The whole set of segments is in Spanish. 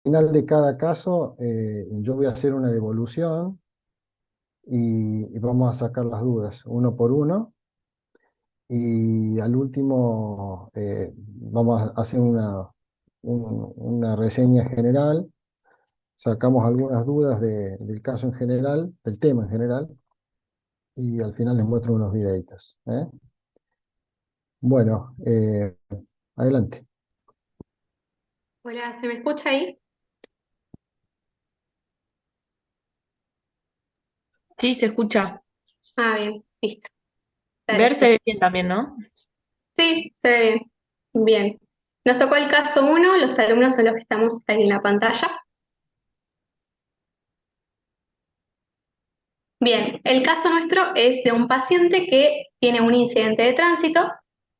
final de cada caso, yo voy a hacer una devolución y vamos a sacar las dudas uno por uno. Y al último vamos a hacer una reseña general, sacamos algunas dudas del caso en general, del tema en general, y al final les muestro unos videitos, ¿eh? Bueno, adelante. Hola, ¿se me escucha ahí? Sí, se escucha. Ah, bien, listo. Dale. Verse bien también, ¿no? Sí, se ve bien. Bien. Nos tocó el caso uno, los alumnos son los que estamos ahí en la pantalla. Bien, el caso nuestro es de un paciente que tiene un incidente de tránsito,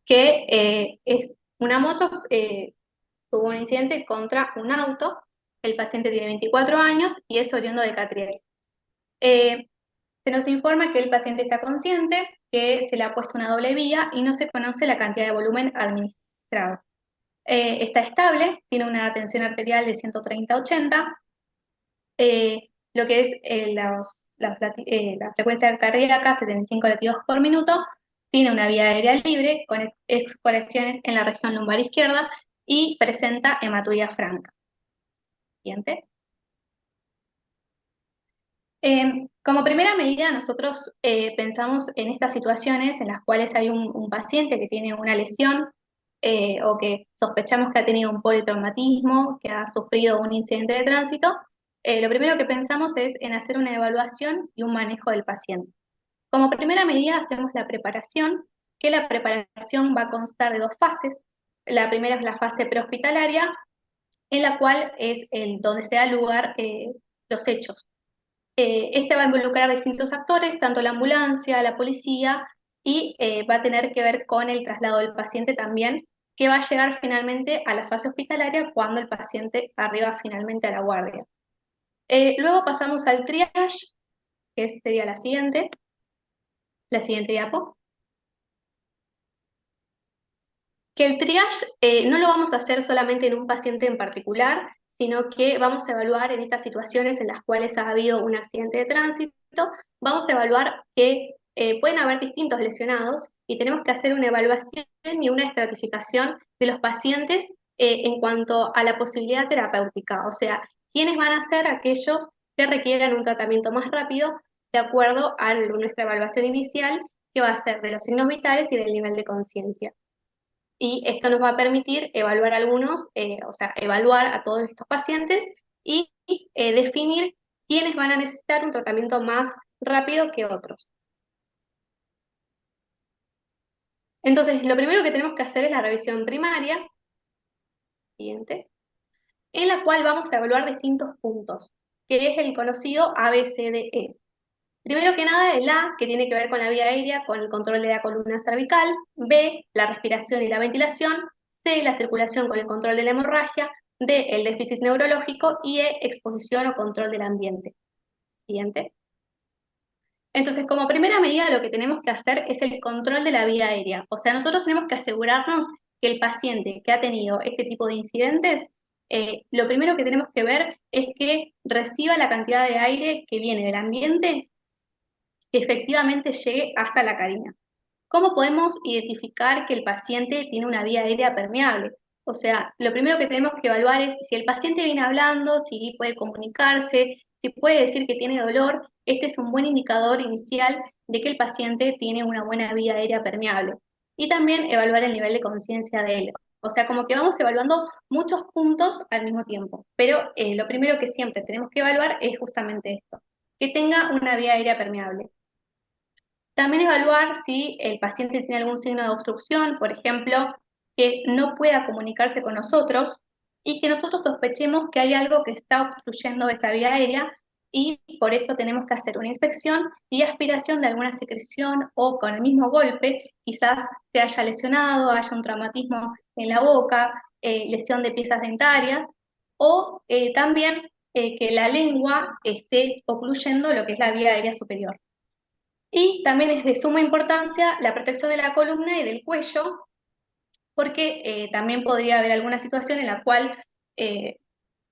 que es una moto, tuvo un incidente contra un auto. El paciente tiene 24 años y es oriundo de Catriel. Eh, Se nos informa que el paciente está consciente, que se le ha puesto una doble vía y no se conoce la cantidad de volumen administrado. Está estable, tiene una tensión arterial de 130/80, lo que es la frecuencia cardíaca, 75 latidos por minuto, tiene una vía aérea libre con excoriaciones en la región lumbar izquierda y presenta hematuria franca. Siguiente. Como primera medida, nosotros pensamos en estas situaciones en las cuales hay un paciente que tiene una lesión o que sospechamos que ha tenido un politraumatismo, que ha sufrido un incidente de tránsito. Lo primero que pensamos es en hacer una evaluación y un manejo del paciente. Como primera medida, hacemos la preparación, que la preparación va a constar de dos fases. La primera es la fase prehospitalaria, en la cual es donde se da lugar los hechos. Este va a involucrar distintos actores, tanto la ambulancia, la policía, y va a tener que ver con el traslado del paciente también, que va a llegar finalmente a la fase hospitalaria cuando el paciente arriba finalmente a la guardia. Luego pasamos al triage, que sería la siguiente diapo. Que el triage no lo vamos a hacer solamente en un paciente en particular, sino que vamos a evaluar en estas situaciones en las cuales ha habido un accidente de tránsito, vamos a evaluar que pueden haber distintos lesionados y tenemos que hacer una evaluación y una estratificación de los pacientes en cuanto a la posibilidad terapéutica, o sea, quiénes van a ser aquellos que requieran un tratamiento más rápido de acuerdo a nuestra evaluación inicial, que va a ser de los signos vitales y del nivel de conciencia. Y esto nos va a permitir evaluar o sea, evaluar a todos estos pacientes y definir quiénes van a necesitar un tratamiento más rápido que otros. Entonces, lo primero que tenemos que hacer es la revisión primaria, siguiente, en la cual vamos a evaluar distintos puntos, que es el conocido ABCDE. Primero que nada, el A, que tiene que ver con la vía aérea, con el control de la columna cervical; B, la respiración y la ventilación; C, la circulación con el control de la hemorragia; D, el déficit neurológico; y E, exposición o control del ambiente. Siguiente. Entonces, como primera medida, lo que tenemos que hacer es el control de la vía aérea. O sea, nosotros tenemos que asegurarnos que el paciente que ha tenido este tipo de incidentes, lo primero que tenemos que ver es que reciba la cantidad de aire que viene del ambiente, que efectivamente llegue hasta la carina. ¿Cómo podemos identificar que el paciente tiene una vía aérea permeable? O sea, lo primero que tenemos que evaluar es si el paciente viene hablando, si puede comunicarse, si puede decir que tiene dolor. Este es un buen indicador inicial de que el paciente tiene una buena vía aérea permeable. Y también evaluar el nivel de conciencia de él. O sea, como que vamos evaluando muchos puntos al mismo tiempo. Pero lo primero que siempre tenemos que evaluar es justamente esto, que tenga una vía aérea permeable. También evaluar si el paciente tiene algún signo de obstrucción, por ejemplo, que no pueda comunicarse con nosotros y que nosotros sospechemos que hay algo que está obstruyendo esa vía aérea, y por eso tenemos que hacer una inspección y aspiración de alguna secreción, o con el mismo golpe quizás se haya lesionado, haya un traumatismo en la boca, lesión de piezas dentarias, o también que la lengua esté ocluyendo lo que es la vía aérea superior. Y también es de suma importancia la protección de la columna y del cuello, porque también podría haber alguna situación en la cual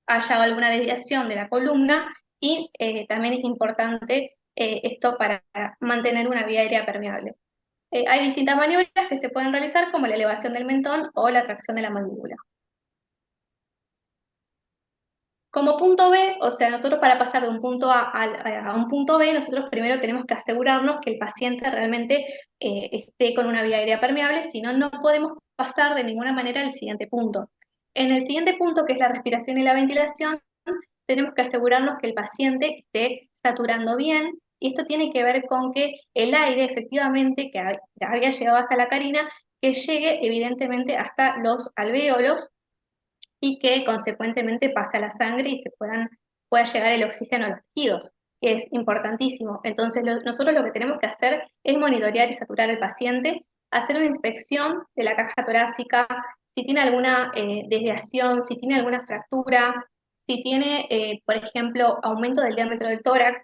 haya alguna desviación de la columna y también es importante esto para mantener una vía aérea permeable. Hay distintas maniobras que se pueden realizar como la elevación del mentón o la tracción de la mandíbula. Como punto B, o sea, nosotros para pasar de un punto A un punto B, nosotros primero tenemos que asegurarnos que el paciente realmente esté con una vía aérea permeable, si no, no podemos pasar de ninguna manera al siguiente punto. En el siguiente punto, que es la respiración y la ventilación, tenemos que asegurarnos que el paciente esté saturando bien, y esto tiene que ver con que el aire efectivamente que había llegado hasta la carina, que llegue evidentemente hasta los alvéolos y que consecuentemente pase a la sangre y pueda llegar el oxígeno a los tejidos, que es importantísimo. Entonces nosotros lo que tenemos que hacer es monitorear y saturar al paciente, hacer una inspección de la caja torácica, si tiene alguna desviación, si tiene alguna fractura, si tiene, por ejemplo, aumento del diámetro del tórax,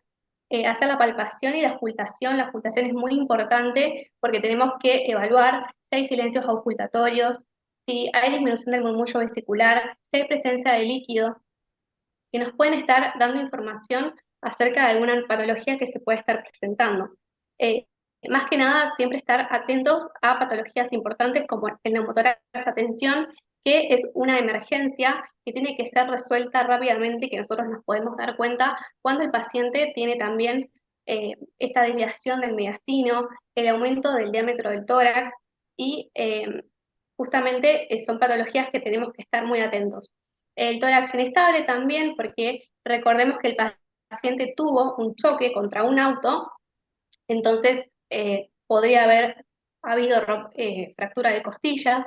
hacer la palpación y la auscultación. La auscultación es muy importante porque tenemos que evaluar si hay silencios auscultatorios, si hay disminución del murmullo vesicular, si hay presencia de líquido, que nos pueden estar dando información acerca de alguna patología que se puede estar presentando. Eh, Más que nada, siempre estar atentos a patologías importantes como el neumotórax de tensión, que es una emergencia que tiene que ser resuelta rápidamente, que nosotros nos podemos dar cuenta cuando el paciente tiene también esta desviación del mediastino, el aumento del diámetro del tórax y justamente son patologías que tenemos que estar muy atentos. El tórax inestable también, porque recordemos que el paciente tuvo un choque contra un auto, entonces podría haber habido fractura de costillas,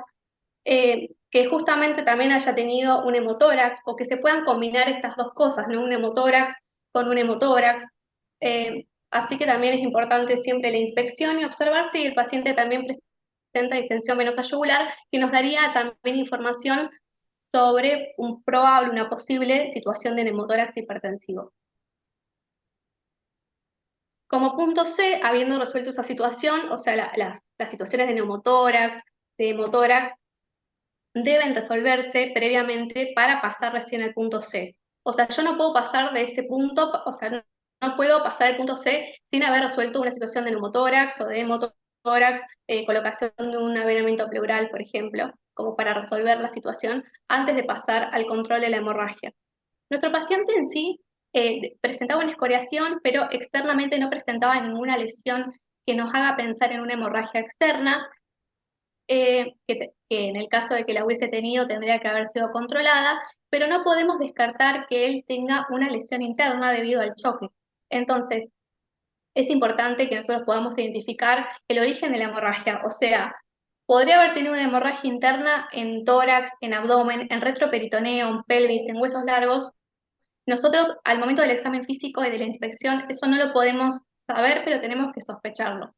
que justamente también haya tenido un hemotórax, o que se puedan combinar estas dos cosas, ¿no? Un hemotórax con un hemotórax. Así que también es importante siempre la inspección y observar si el paciente también presenta distensión venosa yugular, que nos daría también información sobre una posible situación de neumotórax hipertensivo. Como punto C, habiendo resuelto esa situación, o sea, las situaciones de neumotórax, de hemotórax, deben resolverse previamente para pasar recién al punto C. O sea, yo no puedo pasar de ese punto, o sea, no puedo pasar al punto C sin haber resuelto una situación de neumotórax o de hemotórax, colocación de un avenamiento pleural, por ejemplo, como para resolver la situación antes de pasar al control de la hemorragia. Nuestro paciente en sí presentaba una escoriación, pero externamente no presentaba ninguna lesión que nos haga pensar en una hemorragia externa, que en el caso de que la hubiese tenido tendría que haber sido controlada, pero no podemos descartar que él tenga una lesión interna debido al choque. Entonces, es importante que nosotros podamos identificar el origen de la hemorragia, o sea, podría haber tenido una hemorragia interna en tórax, en abdomen, en retroperitoneo, en pelvis, en huesos largos. Nosotros, al momento del examen físico y de la inspección, eso no lo podemos saber, pero tenemos que sospecharlo.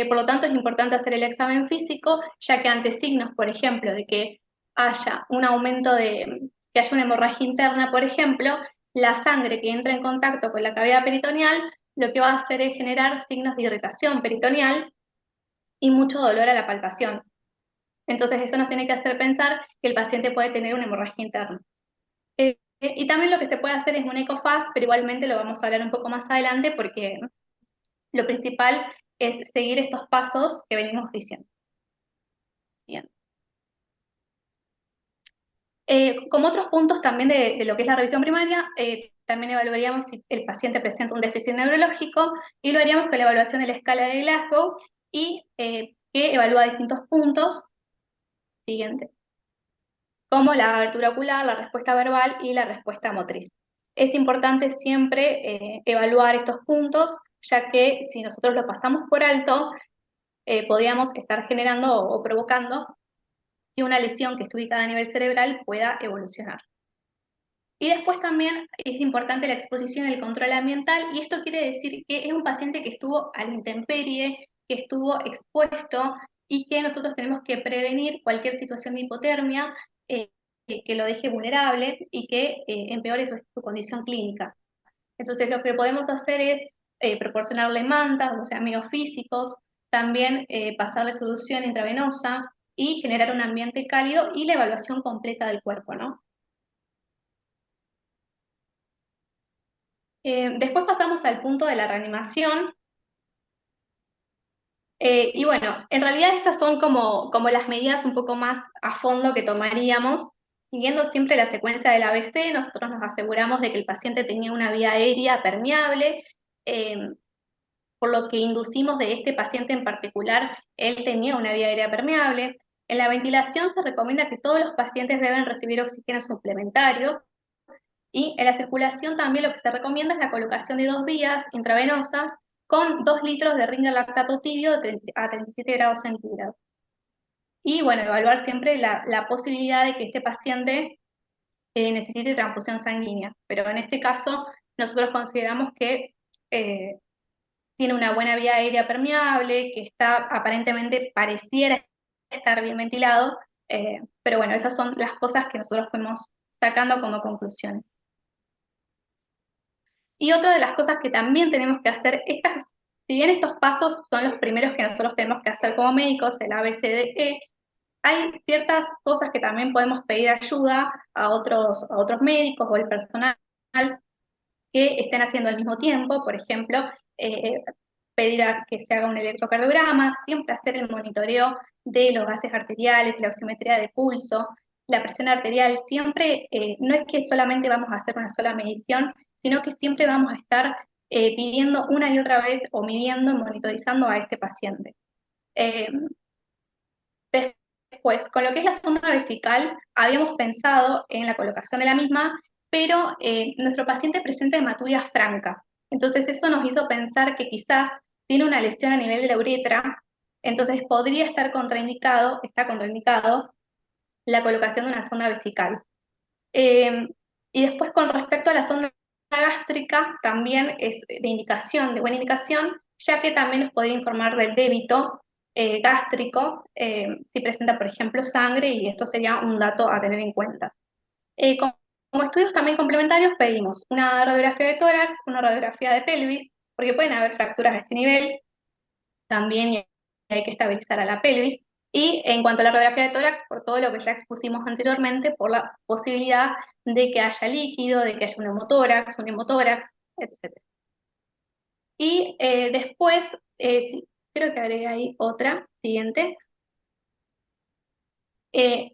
Por lo tanto, es importante hacer el examen físico, ya que ante signos, por ejemplo, de que haya un aumento que haya una hemorragia interna, por ejemplo, la sangre que entra en contacto con la cavidad peritoneal, lo que va a hacer es generar signos de irritación peritoneal y mucho dolor a la palpación. Entonces, eso nos tiene que hacer pensar que el paciente puede tener una hemorragia interna. Y también lo que se puede hacer es un ECOFAST, pero igualmente lo vamos a hablar un poco más adelante porque lo principal es seguir estos pasos que venimos diciendo. Bien. Como otros puntos también de lo que es la revisión primaria, también evaluaríamos si el paciente presenta un déficit neurológico y lo haríamos con la evaluación de la escala de Glasgow y que evalúa distintos puntos. Siguiente. Como la abertura ocular, la respuesta verbal y la respuesta motriz. Es importante siempre evaluar estos puntos, ya que si nosotros lo pasamos por alto, podríamos estar generando o provocando que una lesión que esté ubicada a nivel cerebral pueda evolucionar. Y después también es importante la exposición y el control ambiental, y esto quiere decir que es un paciente que estuvo a la intemperie, que estuvo expuesto, y que nosotros tenemos que prevenir cualquier situación de hipotermia que lo deje vulnerable y que empeore su condición clínica. Entonces lo que podemos hacer es proporcionarle mantas, o sea, amigos físicos, también pasarle solución intravenosa y generar un ambiente cálido y la evaluación completa del cuerpo, ¿no? Después pasamos al punto de la reanimación. Y bueno, en realidad estas son como las medidas un poco más a fondo que tomaríamos. Siguiendo siempre la secuencia del ABC, nosotros nos aseguramos de que el paciente tenía una vía aérea permeable, eh, por lo que inducimos de este paciente en particular, él tenía una vía aérea permeable. En la ventilación se recomienda que todos los pacientes deben recibir oxígeno suplementario, y en la circulación también lo que se recomienda es la colocación de 2 vías intravenosas con 2 litros de ringer lactato tibio a 37 grados centígrados. Y bueno, evaluar siempre la posibilidad de que este paciente necesite transfusión sanguínea. Pero en este caso, nosotros consideramos que eh, tiene una buena vía aérea permeable, que está aparentemente pareciera estar bien ventilado, pero bueno, esas son las cosas que nosotros fuimos sacando como conclusiones. Y otra de las cosas que también tenemos que hacer, si bien estos pasos son los primeros que nosotros tenemos que hacer como médicos, el ABCDE, hay ciertas cosas que también podemos pedir ayuda a otros médicos o el personal que estén haciendo al mismo tiempo. Por ejemplo, eh, pedir a que se haga un electrocardiograma, siempre hacer el monitoreo de los gases arteriales, la oximetría de pulso, la presión arterial. Siempre, no es que solamente vamos a hacer una sola medición, sino que siempre vamos a estar pidiendo una y otra vez o midiendo y monitorizando a este paciente. Eh, Después, con lo que es la sonda vesical, habíamos pensado en la colocación de la misma, pero nuestro paciente presenta hematuria franca. Entonces eso nos hizo pensar que quizás tiene una lesión a nivel de la uretra, entonces podría estar contraindicado, está contraindicado, la colocación de una sonda vesical. Eh, y después con respecto a la sonda gástrica, también es de buena indicación, ya que también nos podría informar del débito gástrico, si presenta, por ejemplo, sangre, y esto sería un dato a tener en cuenta. Como estudios también complementarios pedimos una radiografía de tórax, una radiografía de pelvis, porque pueden haber fracturas a este nivel, también hay que estabilizar a la pelvis. Y en cuanto a la radiografía de tórax, por todo lo que ya expusimos anteriormente, por la posibilidad de que haya líquido, de que haya un hemotórax, etc. Y después, creo que agregué ahí otra, siguiente.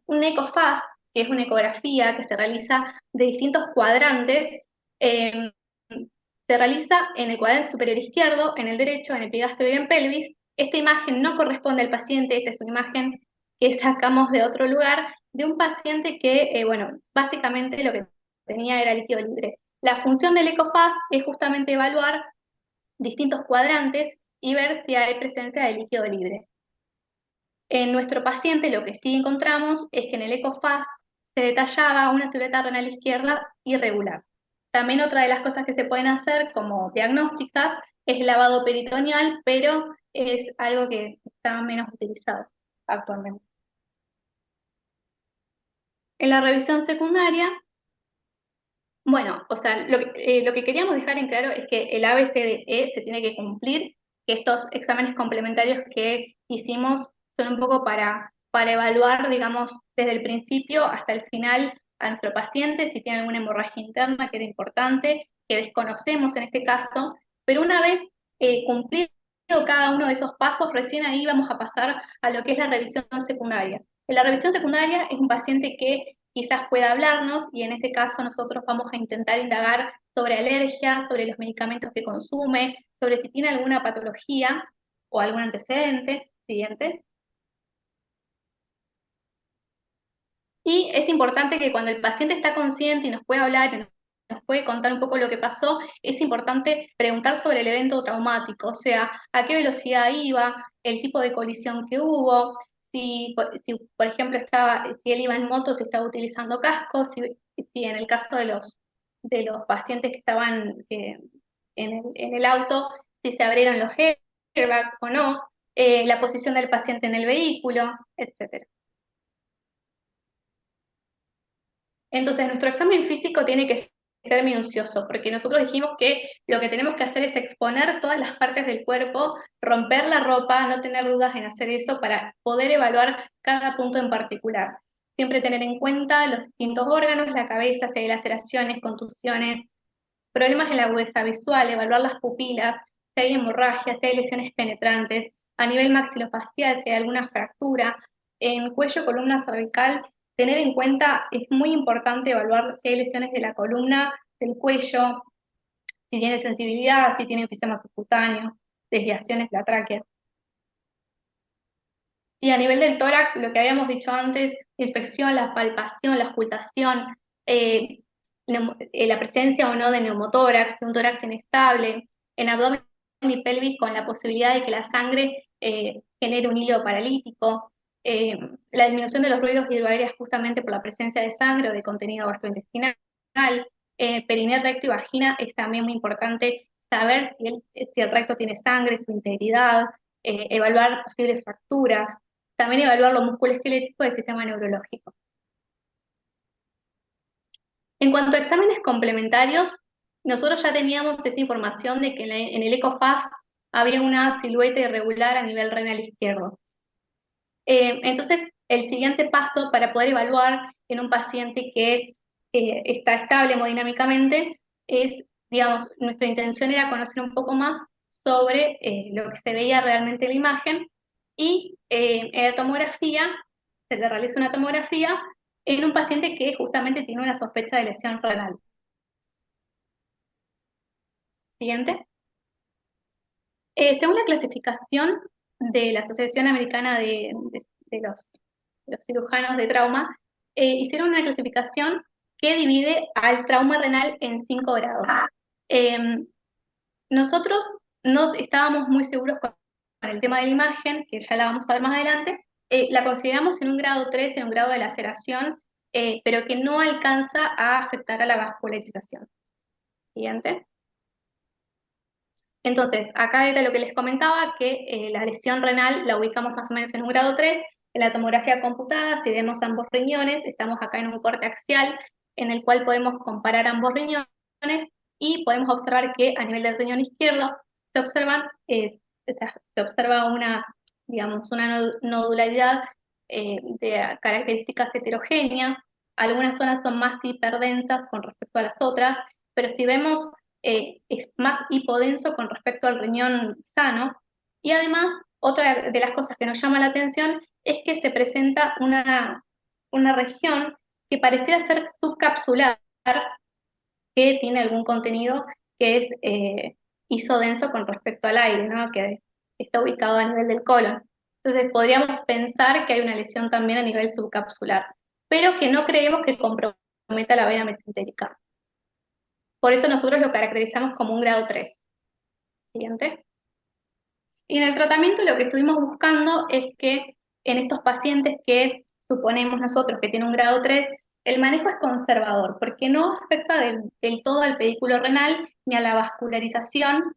Un EcoFast, que es una ecografía que se realiza de distintos cuadrantes, eh, se realiza en el cuadrante superior izquierdo, en el derecho, en epigastrio y en pelvis. Esta imagen no corresponde al paciente, esta es una imagen que sacamos de otro lugar, de un paciente que, bueno, básicamente lo que tenía era líquido libre. La función del EcoFast es justamente evaluar distintos cuadrantes y ver si hay presencia de líquido libre. En nuestro paciente lo que sí encontramos es que en el EcoFast se detallaba una silueta renal izquierda irregular. También otra de las cosas que se pueden hacer como diagnósticas es el lavado peritoneal, pero es algo que está menos utilizado actualmente. En la revisión secundaria, bueno, o sea, lo que queríamos dejar en claro es que el ABCDE se tiene que cumplir, que estos exámenes complementarios que hicimos son un poco para evaluar, digamos, desde el principio hasta el final a nuestro paciente, si tiene alguna hemorragia interna, que era importante, que desconocemos en este caso, pero una vez cumplido cada uno de esos pasos, recién ahí vamos a pasar a lo que es la revisión secundaria. En la revisión secundaria es un paciente que quizás pueda hablarnos, y en ese caso nosotros vamos a intentar indagar sobre alergia, sobre los medicamentos que consume, sobre si tiene alguna patología o algún antecedente. Siguiente. Y es importante que cuando el paciente está consciente y nos puede hablar, y nos puede contar un poco lo que pasó, es importante preguntar sobre el evento traumático, o sea, a qué velocidad iba, el tipo de colisión que hubo, si por ejemplo, si él iba en moto, si estaba utilizando casco, si en el caso de los pacientes que estaban en el auto, si se abrieron los airbags o no, la posición del paciente en el vehículo, etc. Entonces, nuestro examen físico tiene que ser minucioso, porque nosotros dijimos que lo que tenemos que hacer es exponer todas las partes del cuerpo, romper la ropa, no tener dudas en hacer eso para poder evaluar cada punto en particular. Siempre tener en cuenta los distintos órganos, la cabeza, si hay laceraciones, contusiones, problemas en la agudeza visual, evaluar las pupilas, si hay hemorragia, si hay lesiones penetrantes, a nivel maxilofacial, si hay alguna fractura, en cuello, columna cervical, tener en cuenta, es muy importante evaluar si hay lesiones de la columna, del cuello, si tiene sensibilidad, si tiene enfisema subcutáneo, desviaciones de la tráquea. Y a nivel del tórax, lo que habíamos dicho antes, inspección, la palpación, la ocultación, la presencia o no de neumotórax, de un tórax inestable, en abdomen y pelvis con la posibilidad de que la sangre genere un hilo paralítico, la disminución de los ruidos hidroaéreos justamente por la presencia de sangre o de contenido gastrointestinal, periné, recto y vagina es también muy importante saber si el recto tiene sangre, su integridad, evaluar posibles fracturas, también evaluar lo musculoesquelético del sistema neurológico. En cuanto a exámenes complementarios, nosotros ya teníamos esa información de que en el ECOFAST había una silueta irregular a nivel renal izquierdo. Entonces, el siguiente paso para poder evaluar en un paciente que está estable hemodinámicamente es, digamos, nuestra intención era conocer un poco más sobre lo que se veía realmente en la imagen y en la tomografía, se le realiza una tomografía en un paciente que justamente tiene una sospecha de lesión renal. Siguiente. Según la clasificación de la Asociación Americana de los Cirujanos de Trauma, hicieron una clasificación que divide al trauma renal en 5 grados. Nosotros no estábamos muy seguros con el tema de la imagen, que ya la vamos a ver más adelante, la consideramos en un grado 3, en un grado de laceración, pero que no alcanza a afectar a la vascularización. Siguiente. Entonces, acá era lo que les comentaba, que la lesión renal la ubicamos más o menos en un grado 3. En la tomografía computada, si vemos ambos riñones, estamos acá en un corte axial, en el cual podemos comparar ambos riñones y podemos observar que a nivel del riñón izquierdo se observa una, digamos, una nodularidad de características heterogéneas. Algunas zonas son más hiperdensas con respecto a las otras, pero si vemos es más hipodenso con respecto al riñón sano. Y además, otra de las cosas que nos llama la atención es que se presenta una región que pareciera ser subcapsular, que tiene algún contenido que es isodenso con respecto al aire, ¿no? Que está ubicado a nivel del colon. Entonces podríamos pensar que hay una lesión también a nivel subcapsular, pero que no creemos que comprometa la vena mesentérica. Por eso nosotros lo caracterizamos como un grado 3. Siguiente. Y en el tratamiento lo que estuvimos buscando es que en estos pacientes que suponemos nosotros que tienen un grado 3, el manejo es conservador, porque no afecta del todo al pedículo renal ni a la vascularización.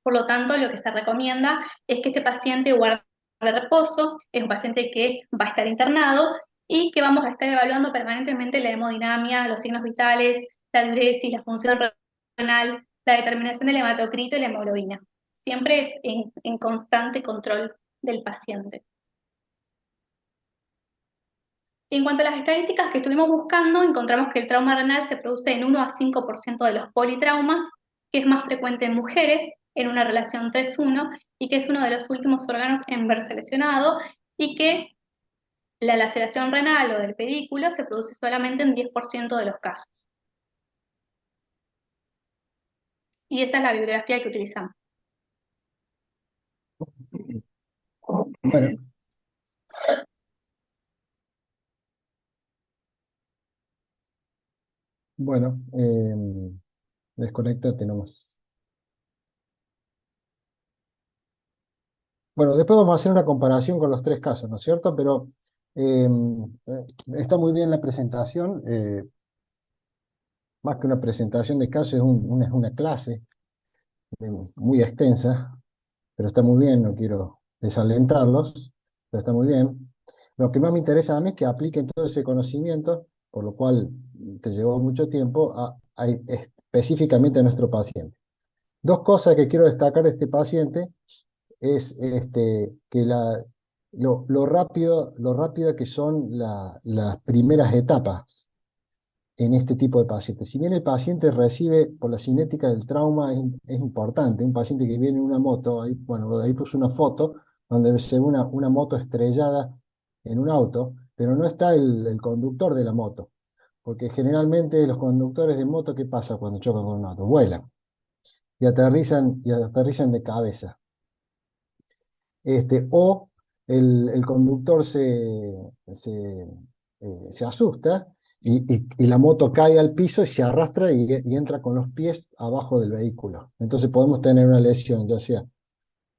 Por lo tanto, lo que se recomienda es que este paciente guarde reposo, es un paciente que va a estar internado y que vamos a estar evaluando permanentemente la hemodinamia, los signos vitales, la diuresis, la función renal, la determinación del hematocrito y la hemoglobina, siempre en constante control del paciente. En cuanto a las estadísticas que estuvimos buscando, encontramos que el trauma renal se produce en 1 a 5% de los politraumas, que es más frecuente en mujeres, en una relación 3-1, y que es uno de los últimos órganos en verse lesionado, y que la laceración renal o del pedículo se produce solamente en 10% de los casos. Y esa es la bibliografía que utilizamos. Bueno, bueno, desconectate nomás. Bueno, después vamos a hacer una comparación con los 3 casos, ¿no es cierto? Pero está muy bien la presentación. Más que una presentación de casos, es una clase muy extensa, pero está muy bien, no quiero desalentarlos, pero está muy bien. Lo que más me interesa a mí es que apliquen todo ese conocimiento, por lo cual te llevó mucho tiempo, específicamente a nuestro paciente. 2 cosas que quiero destacar de este paciente es que lo rápido que son las primeras etapas. en este tipo de pacientes. Si bien el paciente recibe, por la cinética del trauma, es importante, un paciente que viene en una moto, ahí, bueno, ahí puse una foto donde se ve una moto estrellada en un auto, pero no está el conductor de la moto, porque generalmente los conductores de moto, ¿qué pasa cuando chocan con un auto? Vuelan y aterrizan de cabeza. O el conductor se asusta y la moto cae al piso y se arrastra y entra con los pies abajo del vehículo. Entonces podemos tener una lesión, ya sea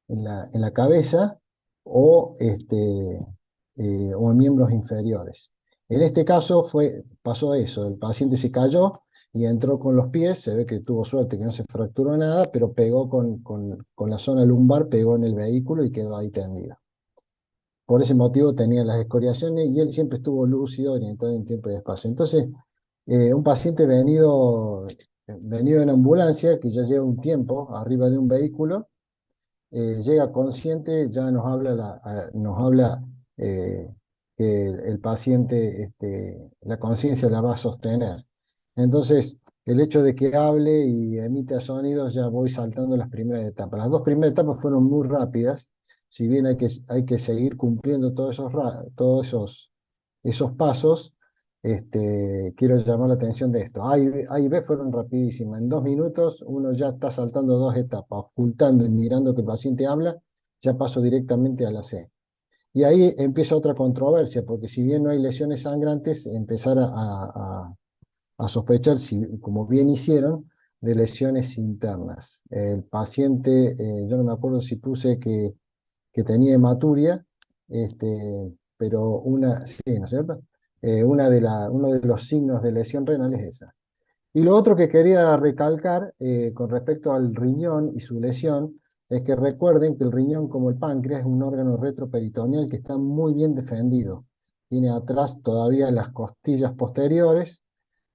en la cabeza o, o en miembros inferiores. En este caso pasó eso, el paciente se cayó y entró con los pies, se ve que tuvo suerte que no se fracturó nada, pero pegó con la zona lumbar, pegó en el vehículo y quedó ahí tendido. Por ese motivo tenía las escoriaciones y él siempre estuvo lúcido, orientado en tiempo y espacio. Entonces, un paciente venido en ambulancia, que ya lleva un tiempo arriba de un vehículo, llega consciente, ya nos habla que el paciente, la conciencia la va a sostener. Entonces, el hecho de que hable y emita sonidos, ya voy saltando las primeras etapas. Las dos primeras etapas fueron muy rápidas, si bien hay que seguir cumpliendo todos esos pasos. Quiero llamar la atención de esto. A y B fueron rapidísimas. En 2 minutos uno ya está saltando dos etapas, ocultando y mirando que el paciente habla, ya paso directamente a la C. Y ahí empieza otra controversia, porque si bien no hay lesiones sangrantes, empezar a sospechar, como bien hicieron, de lesiones internas. El paciente, yo no me acuerdo si puse que tenía hematuria, pero sí, ¿no es cierto? Uno de los signos de lesión renal es esa. Y lo otro que quería recalcar con respecto al riñón y su lesión es que recuerden que el riñón, como el páncreas, es un órgano retroperitoneal que está muy bien defendido. Tiene atrás todavía las costillas posteriores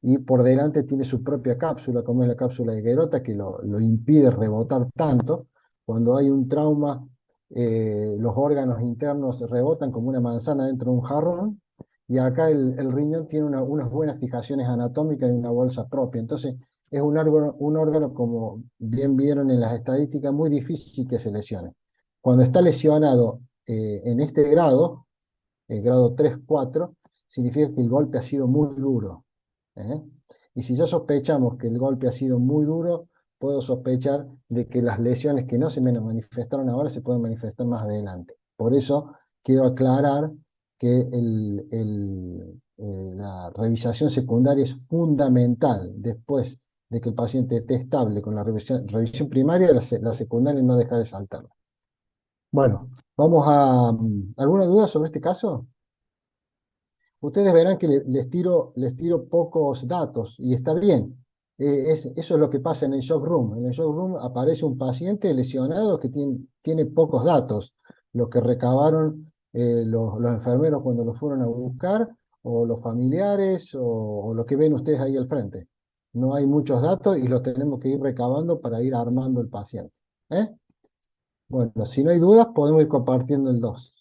y por delante tiene su propia cápsula, como es la cápsula de Gerota, que lo impide rebotar tanto. Cuando hay un trauma, los órganos internos rebotan como una manzana dentro de un jarrón, y acá el riñón tiene unas buenas fijaciones anatómicas y una bolsa propia. Entonces, es un órgano, como bien vieron en las estadísticas, muy difícil que se lesione. Cuando está lesionado en este grado, el grado 3 4, significa que el golpe ha sido muy duro. ¿eh? Y si ya sospechamos que el golpe ha sido muy duro, puedo sospechar de que las lesiones que no se me manifestaron ahora se pueden manifestar más adelante. Por eso quiero aclarar que la revisación secundaria es fundamental. Después de que el paciente esté estable con la revisión primaria, la secundaria no dejar de saltarla. Bueno, vamos a... ¿Alguna duda sobre este caso? Ustedes verán que les tiro pocos datos y está bien. Eso es lo que pasa en el shock room. En el shock room aparece un paciente lesionado que tiene pocos datos. Lo que recabaron los enfermeros cuando lo fueron a buscar, o los familiares, o lo que ven ustedes ahí al frente. No hay muchos datos y los tenemos que ir recabando para ir armando el paciente. ¿eh? Bueno, si no hay dudas, podemos ir compartiendo el 2.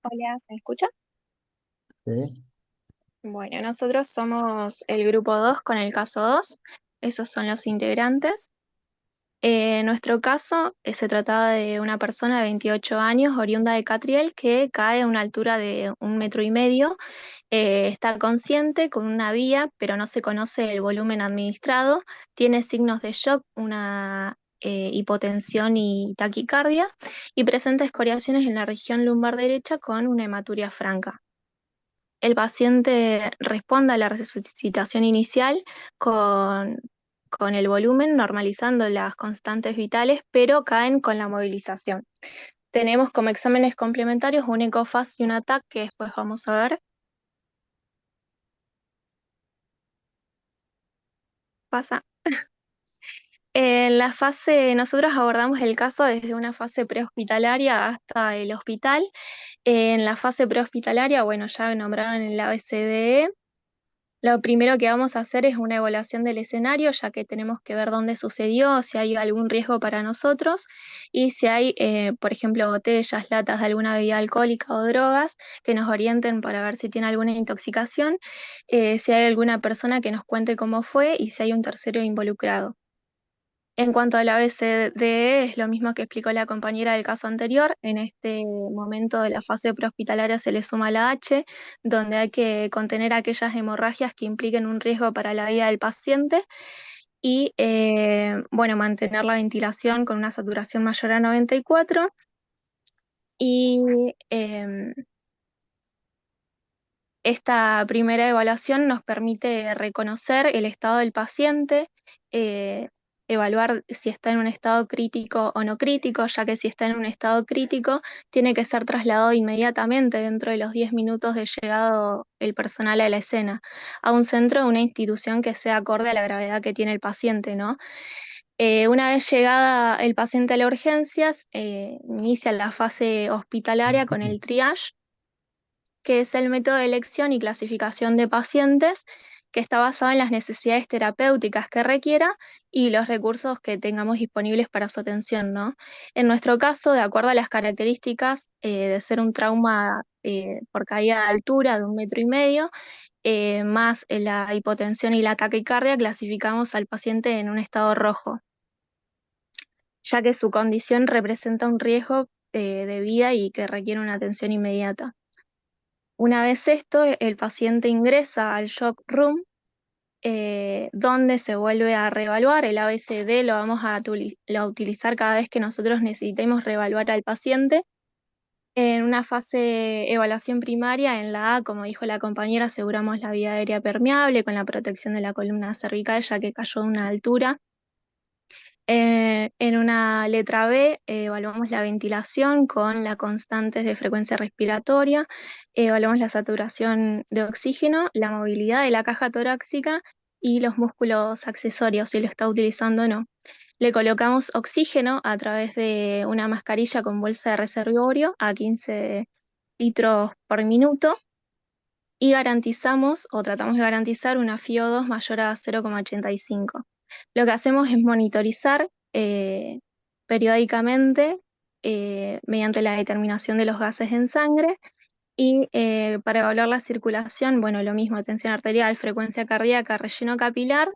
Hola, ¿se me escucha? ¿sí? Bueno, nosotros somos el grupo 2 con el caso 2. Esos son los integrantes. En nuestro caso, se trataba de una persona de 28 años, oriunda de Catriel, que cae a una altura de 1,5 metros. Está consciente con una vía, pero no se conoce el volumen administrado. Tiene signos de shock, una hipotensión y taquicardia, y presenta escoriaciones en la región lumbar derecha con una hematuria franca. El paciente responde a la resucitación inicial con el volumen, normalizando las constantes vitales, pero caen con la movilización. Tenemos como exámenes complementarios un ecofast y un ATAC, que después vamos a ver. Pasa. En la fase, nosotros abordamos el caso desde una fase prehospitalaria hasta el hospital. En la fase prehospitalaria, bueno, ya nombraron el ABCDE. Lo primero que vamos a hacer es una evaluación del escenario, ya que tenemos que ver dónde sucedió, si hay algún riesgo para nosotros y si hay, por ejemplo, botellas, latas de alguna bebida alcohólica o drogas que nos orienten para ver si tiene alguna intoxicación, si hay alguna persona que nos cuente cómo fue y si hay un tercero involucrado. En cuanto a la ABCDE, es lo mismo que explicó la compañera del caso anterior. En este momento de la fase prehospitalaria se le suma la H, donde hay que contener aquellas hemorragias que impliquen un riesgo para la vida del paciente y bueno, mantener la ventilación con una saturación mayor a 94. Y esta primera evaluación nos permite reconocer el estado del paciente, eh, evaluar si está en un estado crítico o no crítico, ya que si está en un estado crítico tiene que ser trasladado inmediatamente dentro de los 10 minutos de llegado el personal a la escena, a un centro o una institución que sea acorde a la gravedad que tiene el paciente, ¿no? Una vez llegada el paciente a las urgencias, inicia la fase hospitalaria con el triage, que es el método de elección y clasificación de pacientes que está basado en las necesidades terapéuticas que requiera y los recursos que tengamos disponibles para su atención, ¿no? En nuestro caso, de acuerdo a las características de ser un trauma por caída de altura de 1,5 metros, más la hipotensión y la taquicardia, clasificamos al paciente en un estado rojo, ya que su condición representa un riesgo de vida y que requiere una atención inmediata. Una vez esto, el paciente ingresa al shock room, donde se vuelve a reevaluar. El ABCD lo vamos a utilizar cada vez que nosotros necesitemos reevaluar al paciente. En una fase evaluación primaria, en la A, como dijo la compañera, aseguramos la vía aérea permeable con la protección de la columna cervical, ya que cayó de una altura. En una letra B, evaluamos la ventilación con las constantes de frecuencia respiratoria, evaluamos la saturación de oxígeno, la movilidad de la caja torácica y los músculos accesorios, si lo está utilizando o no. Le colocamos oxígeno a través de una mascarilla con bolsa de reservorio a 15 litros por minuto y garantizamos o tratamos de garantizar una FiO2 mayor a 0,85. Lo que hacemos es monitorizar periódicamente mediante la determinación de los gases en sangre y para evaluar la circulación, bueno, lo mismo, tensión arterial, frecuencia cardíaca, relleno capilar.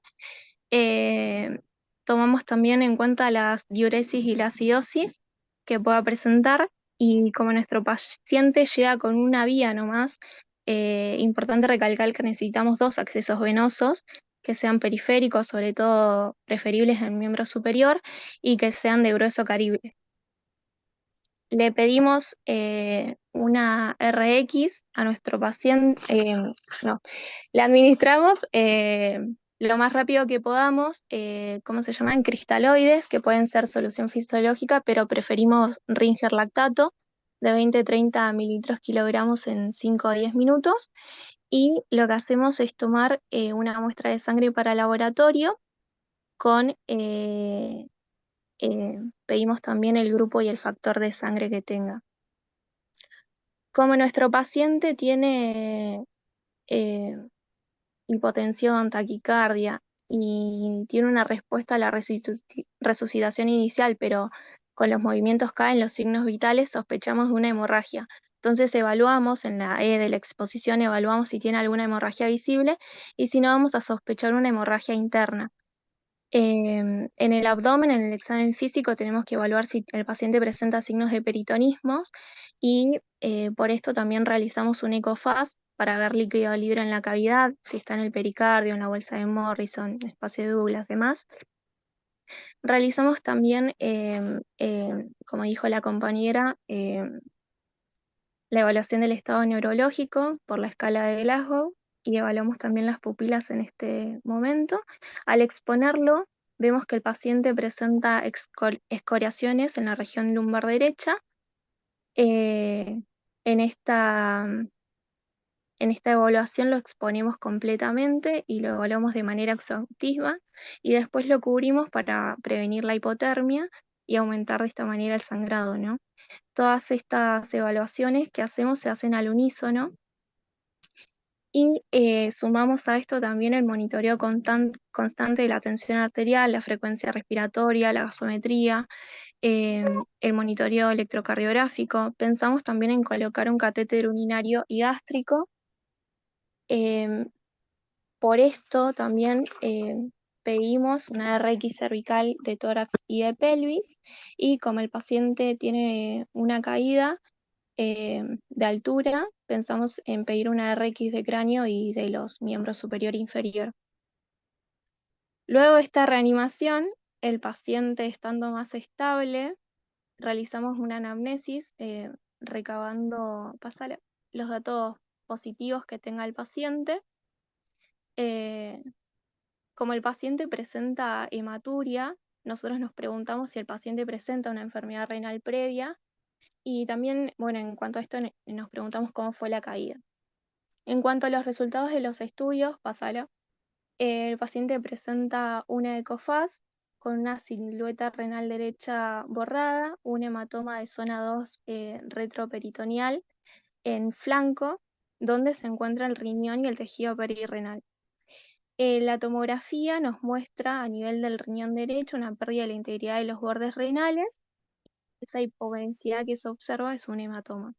eh, Tomamos también en cuenta las diuresis y la acidosis que pueda presentar y como nuestro paciente llega con una vía nomás, importante recalcar que necesitamos 2 accesos venosos que sean periféricos, sobre todo preferibles en el miembro superior, y que sean de grueso calibre. Le pedimos una RX a nuestro paciente, no, le administramos lo más rápido que podamos, ¿cómo se llaman? Cristaloides, que pueden ser solución fisiológica, pero preferimos Ringer lactato de 20-30 mililitros kilogramos en 5 a 10 minutos. Y lo que hacemos es tomar una muestra de sangre para laboratorio con, pedimos también el grupo y el factor de sangre que tenga. Como nuestro paciente tiene hipotensión, taquicardia y tiene una respuesta a la resucitación inicial, pero con los movimientos caen los signos vitales, sospechamos de una hemorragia. Entonces evaluamos en la E de la exposición, evaluamos si tiene alguna hemorragia visible y si no vamos a sospechar una hemorragia interna. En el abdomen, en el examen físico, tenemos que evaluar si el paciente presenta signos de peritonismos y por esto también realizamos un ecofaz para ver líquido libre en la cavidad, si está en el pericardio, en la bolsa de Morrison, espacio de Douglas, demás. Realizamos también, como dijo la compañera, la evaluación del estado neurológico por la escala de Glasgow y evaluamos también las pupilas en este momento. Al exponerlo, vemos que el paciente presenta escoriaciones en la región lumbar derecha. En esta evaluación lo exponemos completamente y lo evaluamos de manera exhaustiva y después lo cubrimos para prevenir la hipotermia y aumentar de esta manera el sangrado, ¿no? Todas estas evaluaciones que hacemos se hacen al unísono Y sumamos a esto también el monitoreo constante de la tensión arterial, la frecuencia respiratoria, la gasometría, el monitoreo electrocardiográfico. Pensamos también en colocar un catéter urinario y gástrico. Por esto también pedimos una RX cervical de tórax y de pelvis, y como el paciente tiene una caída de altura, pensamos en pedir una RX de cráneo y de los miembros superior e inferior. Luego de esta reanimación, el paciente estando más estable, realizamos una anamnesis recabando los datos positivos que tenga el paciente. Como el paciente presenta hematuria, nosotros nos preguntamos si el paciente presenta una enfermedad renal previa, y también, bueno, en cuanto a esto nos preguntamos cómo fue la caída. En cuanto a los resultados de los estudios, el paciente presenta una ecofaz con una silueta renal derecha borrada, un hematoma de zona 2 retroperitoneal en flanco, donde se encuentra el riñón y el tejido perirrenal. La tomografía nos muestra a nivel del riñón derecho una pérdida de la integridad de los bordes renales. Esa hipodensidad que se observa es un hematoma.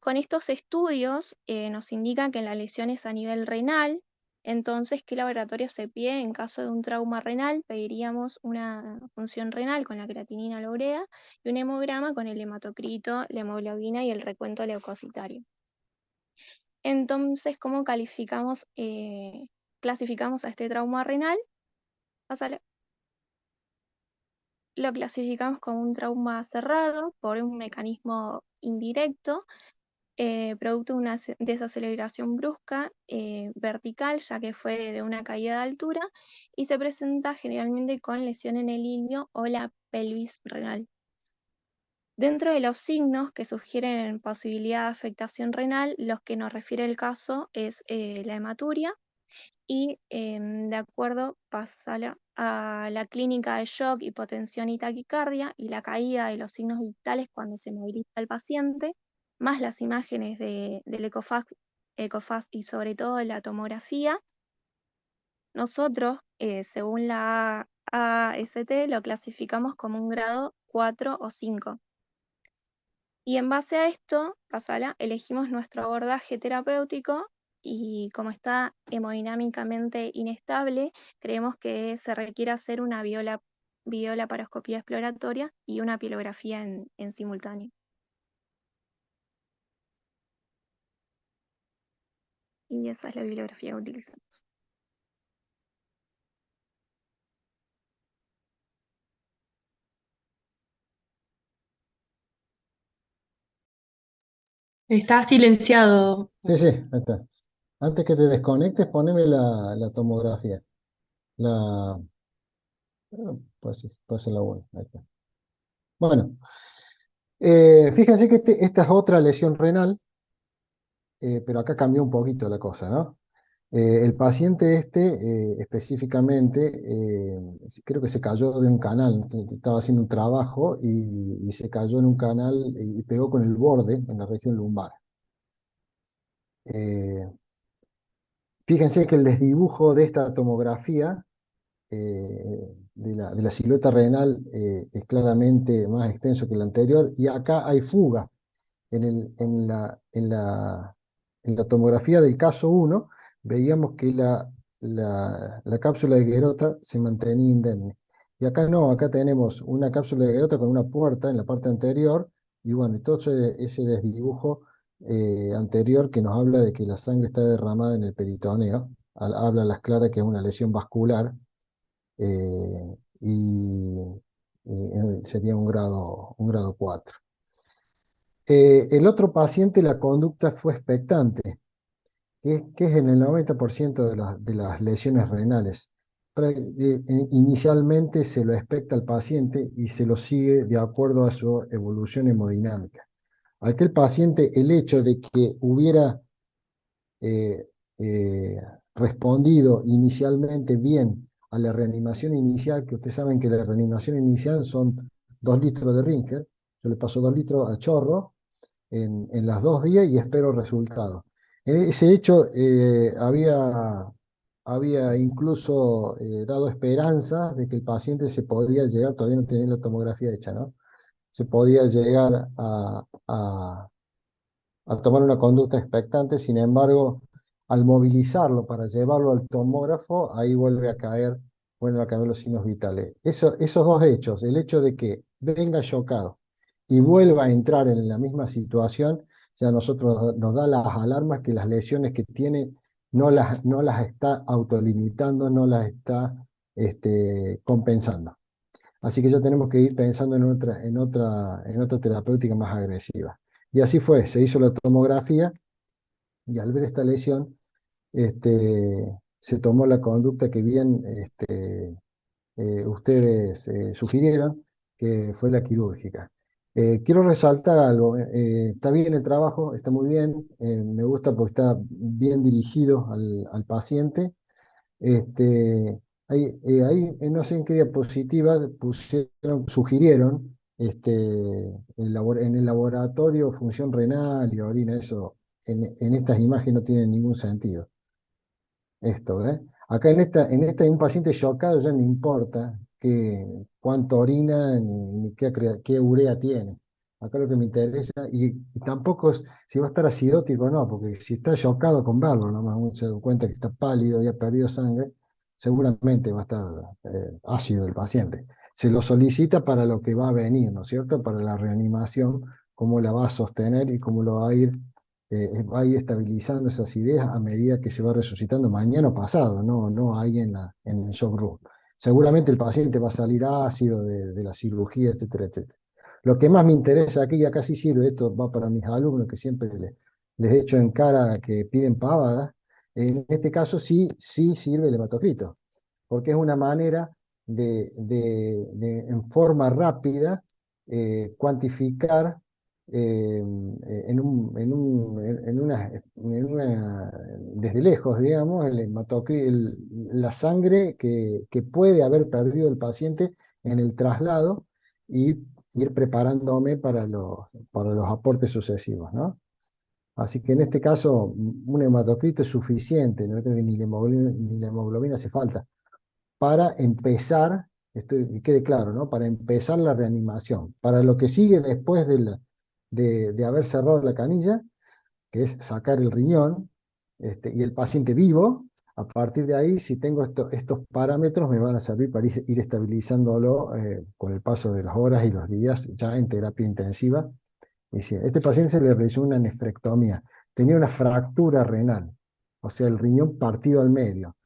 Con estos estudios nos indican que la lesión es a nivel renal. Entonces, ¿qué laboratorio se pide? En caso de un trauma renal, pediríamos una función renal con la creatinina, la urea, y un hemograma con el hematocrito, la hemoglobina y el recuento leucocitario. Entonces, ¿cómo clasificamos a este trauma renal? Lo clasificamos como un trauma cerrado por un mecanismo indirecto, producto de una desaceleración brusca vertical, ya que fue de una caída de altura, y se presenta generalmente con lesión en el ilio o la pelvis renal. Dentro de los signos que sugieren posibilidad de afectación renal, los que nos refiere el caso es la hematuria, y de acuerdo a la clínica de shock, hipotensión y taquicardia, y la caída de los signos vitales cuando se moviliza el paciente, más las imágenes del ecofaz y sobre todo la tomografía, nosotros, según la AST, lo clasificamos como un grado 4 o 5. Y en base a esto, elegimos nuestro abordaje terapéutico, y como está hemodinámicamente inestable, creemos que se requiere hacer una videolaparoscopía exploratoria y una pielografía en simultáneo. Y esa es la bibliografía que utilizamos. Está silenciado. Sí, sí, ahí está. Antes que te desconectes, poneme la tomografía. La, pues sí, puede ser la 1. Ahí está. Bueno, fíjense que esta es otra lesión renal, pero acá cambió un poquito la cosa, ¿no? El paciente específicamente, creo que se cayó de un canal, estaba haciendo un trabajo y se cayó en un canal y pegó con el borde en la región lumbar. Fíjense que el desdibujo de esta tomografía de la silueta renal es claramente más extenso que el anterior, y acá hay fuga. En la tomografía del caso 1 veíamos que la cápsula de Guerota se mantenía indemne. Y acá no, acá tenemos una cápsula de Guerota con una puerta en la parte anterior, y bueno, y todo ese desdibujo anterior que nos habla de que la sangre está derramada en el peritoneo, habla a las claras que es una lesión vascular, eh, y, sería un grado 4. El otro paciente, la conducta fue expectante, que es en el 90% de las lesiones renales. Inicialmente se lo expecta al paciente y se lo sigue de acuerdo a su evolución hemodinámica. Aquel paciente, el hecho de que hubiera eh, eh, respondido inicialmente bien a la reanimación inicial, que ustedes saben que la reanimación inicial son 2 litros de Ringer, yo le paso 2 litros a chorro en las 2 vías y espero resultados. Ese hecho había incluso dado esperanzas de que el paciente se podía llegar, todavía no tenía la tomografía hecha, ¿no? Se podía llegar a tomar una conducta expectante. Sin embargo, al movilizarlo para llevarlo al tomógrafo, ahí vuelven a caer los signos vitales. Esos dos hechos, el hecho de que venga chocado y vuelva a entrar en la misma situación, ya a nosotros nos da las alarmas que las lesiones que tiene no las está autolimitando, no las está compensando. Así que ya tenemos que ir pensando en otra terapéutica más agresiva. Y así fue, se hizo la tomografía y al ver esta lesión, se tomó la conducta que bien ustedes sugirieron, que fue la quirúrgica. Quiero resaltar algo, está bien el trabajo, está muy bien, me gusta porque está bien dirigido al paciente. No sé en qué diapositiva sugirieron en el laboratorio función renal y orina. Eso en estas imágenes no tiene ningún sentido. Esto, ¿eh? Acá en un paciente chocado ya no importa cuánto orina ni qué urea tiene. Acá lo que me interesa, y tampoco es si va a estar acidótico o no, porque si está chocado con verlo, nomás uno se da cuenta que está pálido y ha perdido sangre, seguramente va a estar ácido el paciente. Se lo solicita para lo que va a venir, ¿no es cierto? Para la reanimación, cómo la va a sostener y cómo lo va a ir estabilizando esas ideas a medida que se va resucitando mañana o pasado, no ahí en el shock room. Seguramente el paciente va a salir ácido de la cirugía, etcétera, etcétera. Lo que más me interesa aquí, y acá sí sirve, esto va para mis alumnos que siempre les echo en cara que piden pavadas, en este caso sí sirve el hematocrito, porque es una manera en forma rápida, cuantificar desde lejos, digamos, la sangre que puede haber perdido el paciente en el traslado y ir preparándome para los aportes sucesivos, ¿no? Así que en este caso, un hematocrito es suficiente, no creo que ni la hemoglobina hace falta para empezar, que quede claro, ¿no? Para empezar la reanimación. Para lo que sigue después de haber cerrado la canilla, que es sacar el riñón, y el paciente vivo, a partir de ahí, si tengo estos parámetros, me van a servir para ir estabilizándolo con el paso de las horas y los días, ya en terapia intensiva. Y sí, a este paciente se le realizó una nefrectomía, tenía una fractura renal, o sea, el riñón partido al medio.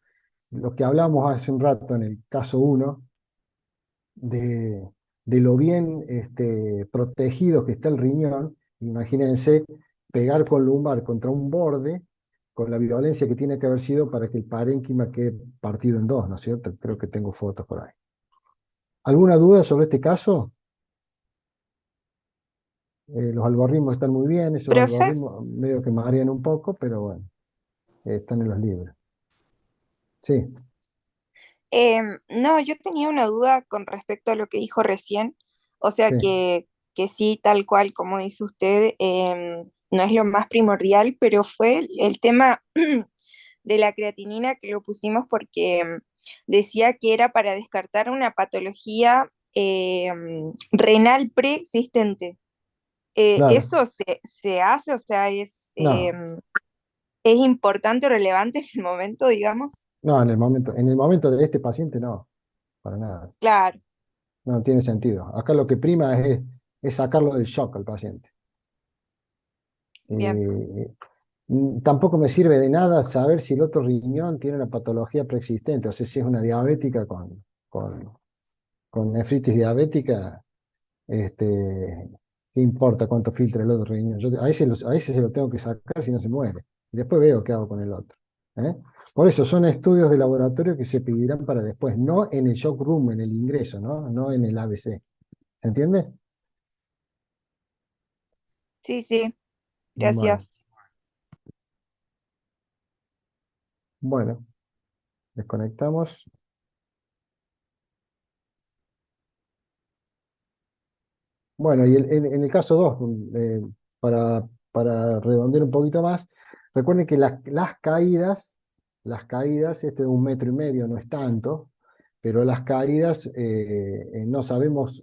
Lo que hablamos hace un rato en el caso 1, de lo bien protegido que está el riñón. Imagínense pegar con lumbar contra un borde, con la violencia que tiene que haber sido para que el parénquima quede partido en dos, ¿no es cierto? Creo que tengo fotos por ahí. ¿Alguna duda sobre este caso? Los algoritmos están muy bien, esos Profe, algoritmos medio que marean un poco, pero bueno, están en los libros. Sí, no, yo tenía una duda con respecto a lo que dijo recién, o sea sí, que sí, tal cual como dice usted, no es lo más primordial, pero fue el tema de la creatinina que lo pusimos porque decía que era para descartar una patología renal preexistente. claro. ¿Eso se hace? O sea, No, ¿es importante o relevante en el momento, digamos? no, en el momento de este paciente no, para nada. Claro, No tiene sentido. Acá lo que prima es sacarlo del shock al paciente. bien. Tampoco me sirve de nada saber si el otro riñón tiene una patología preexistente, o sea, si es una diabética con, con nefritis diabética, ¿qué importa cuánto filtra el otro riñón? A ese se lo tengo que sacar si no se muere. Después veo qué hago con el otro. ¿Eh? Por eso son estudios de laboratorio que se pedirán para después, no en el shock room, en el ingreso, no en el ABC. ¿Se entiende? Sí, sí, Bueno, gracias. bueno, desconectamos. Bueno, y en el caso 2, para redondear un poquito más, Recuerden que las caídas, este de 1,5 metros no es tanto, pero las caídas no sabemos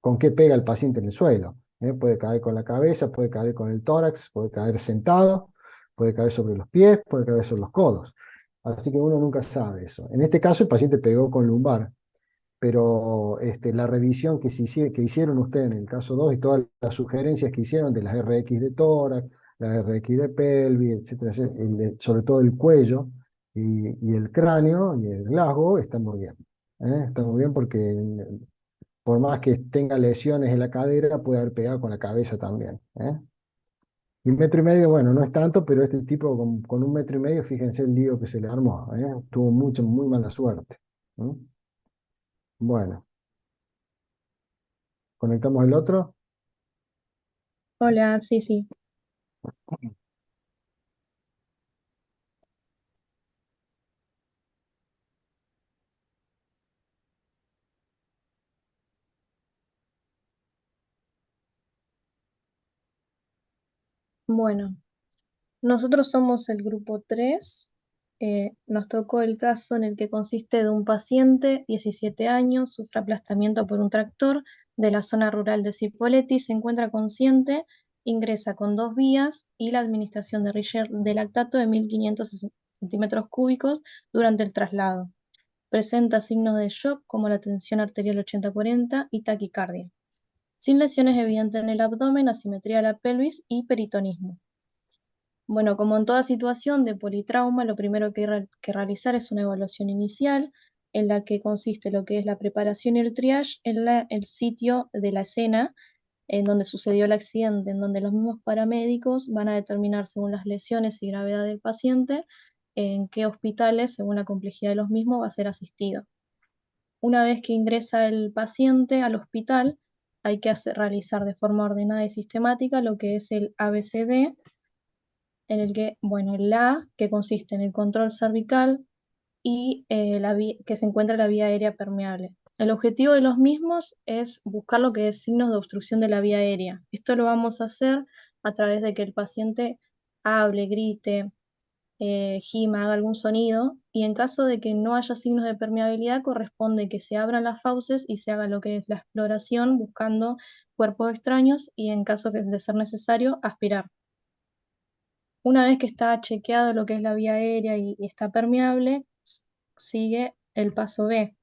con qué pega el paciente en el suelo. Puede caer con la cabeza, puede caer con el tórax, puede caer sentado, puede caer sobre los pies, puede caer sobre los codos. Así que uno nunca sabe eso. En este caso el paciente pegó con lumbar, pero la revisión que hicieron ustedes en el caso 2 y todas las sugerencias que hicieron de las RX de tórax, las RX de pelvis, etcétera, etcétera, sobre todo el cuello y el cráneo y el glazgo, están muy bien. Están muy bien porque por más que tenga lesiones en la cadera, puede haber pegado con la cabeza también. Y 1,5 metros, bueno, no es tanto, pero este tipo con 1,5 metros, fíjense el lío que se le armó. Tuvo muy mala suerte. ¿Mm? Bueno, conectamos el otro. Hola, sí, sí. Bueno, nosotros somos el grupo 3. Nos tocó el caso en el que consiste de un paciente, 17 años, sufre aplastamiento por un tractor de la zona rural de Cipolletti, se encuentra consciente, ingresa con 2 vías y la administración de Richer de lactato de 1.500 centímetros cúbicos durante el traslado. Presenta signos de shock como la tensión arterial 80-40 y taquicardia, sin lesiones evidentes en el abdomen, asimetría de la pelvis y peritonismo. Bueno, como en toda situación de politrauma, lo primero que hay que realizar es una evaluación inicial en la que consiste lo que es la preparación y el triage en el sitio de la escena en donde sucedió el accidente, en donde los mismos paramédicos van a determinar según las lesiones y gravedad del paciente en qué hospitales, según la complejidad de los mismos, va a ser asistido. Una vez que ingresa el paciente al hospital, hay que realizar de forma ordenada y sistemática lo que es el ABCD, en el que, bueno, el A, que consiste en el control cervical y que se encuentra la vía aérea permeable. El objetivo de los mismos es buscar lo que es signos de obstrucción de la vía aérea. Esto lo vamos a hacer a través de que el paciente hable, grite, gima, haga algún sonido, y en caso de que no haya signos de permeabilidad, corresponde que se abran las fauces y se haga lo que es la exploración buscando cuerpos extraños y en caso de ser necesario, aspirar. Una vez que está chequeado lo que es la vía aérea y está permeable, sigue el paso B.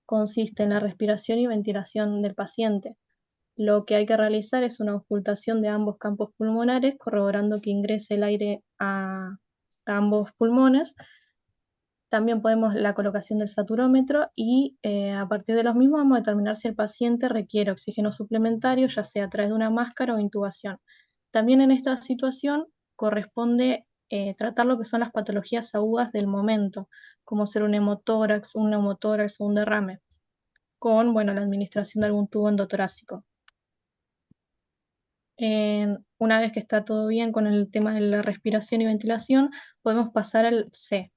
Consiste en la respiración y ventilación del paciente. Lo que hay que realizar es una auscultación de ambos campos pulmonares, corroborando que ingrese el aire a ambos pulmones. También podemos la colocación del saturómetro y a partir de los mismos vamos a determinar si el paciente requiere oxígeno suplementario, ya sea a través de una máscara o intubación. También en esta situación corresponde tratar lo que son las patologías agudas del momento, como ser un hemotórax, un neumotórax o un derrame, con bueno, la administración de algún tubo endotorácico. Una vez que está todo bien con el tema de la respiración y ventilación, podemos pasar al C.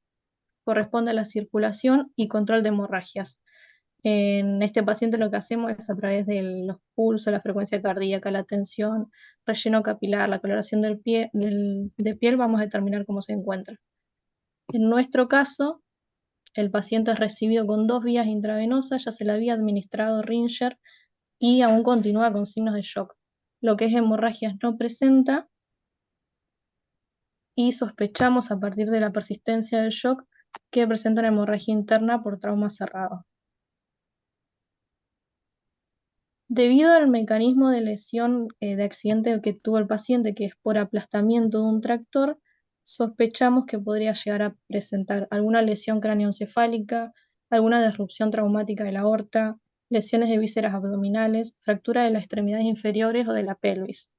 Corresponde a la circulación y control de hemorragias. En este paciente lo que hacemos es a través de los pulsos, la frecuencia cardíaca, la tensión, relleno capilar, la coloración de piel, vamos a determinar cómo se encuentra. En nuestro caso, el paciente es recibido con 2 vías intravenosas, ya se le había administrado Ringer y aún continúa con signos de shock. Lo que es hemorragias no presenta y sospechamos a partir de la persistencia del shock que presenta una hemorragia interna por trauma cerrado. Debido al mecanismo de lesión de accidente que tuvo el paciente, que es por aplastamiento de un tractor, sospechamos que podría llegar a presentar alguna lesión cráneoencefálica, alguna disrupción traumática de la aorta, lesiones de vísceras abdominales, fractura de las extremidades inferiores o de la pelvis.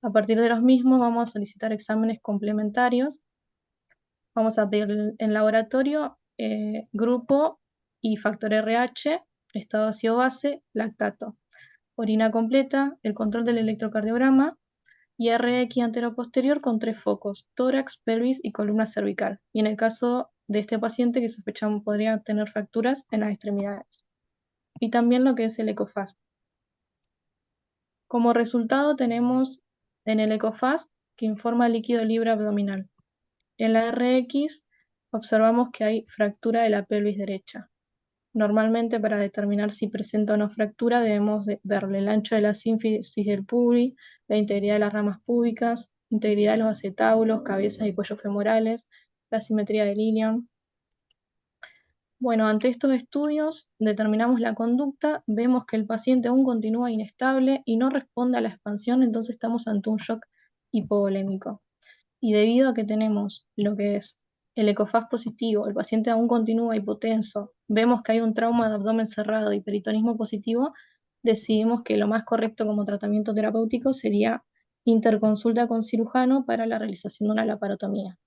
A partir de los mismos vamos a solicitar exámenes complementarios. Vamos a pedir en laboratorio grupo y factor RH, estado ácido-base, lactato, orina completa, el control del electrocardiograma y RX anteroposterior con 3 focos, tórax, pelvis y columna cervical. Y en el caso de este paciente que sospechamos podría tener fracturas en las extremidades. Y también lo que es el EcoFast. Como resultado tenemos en el EcoFast que informa líquido libre abdominal. En la RX observamos que hay fractura de la pelvis derecha. Normalmente, para determinar si presenta o no fractura, debemos ver el ancho de la sínfisis del pubis, la integridad de las ramas púbicas, integridad de los acetábulos, cabezas y cuellos femorales, la simetría del ilion. Bueno, ante estos estudios determinamos la conducta, vemos que el paciente aún continúa inestable y no responde a la expansión, entonces estamos ante un shock hipovolémico. Y debido a que tenemos lo que es el ecofaz positivo, el paciente aún continúa hipotenso, vemos que hay un trauma de abdomen cerrado y peritonismo positivo, decidimos que lo más correcto como tratamiento terapéutico sería interconsulta con cirujano para la realización de una laparotomía.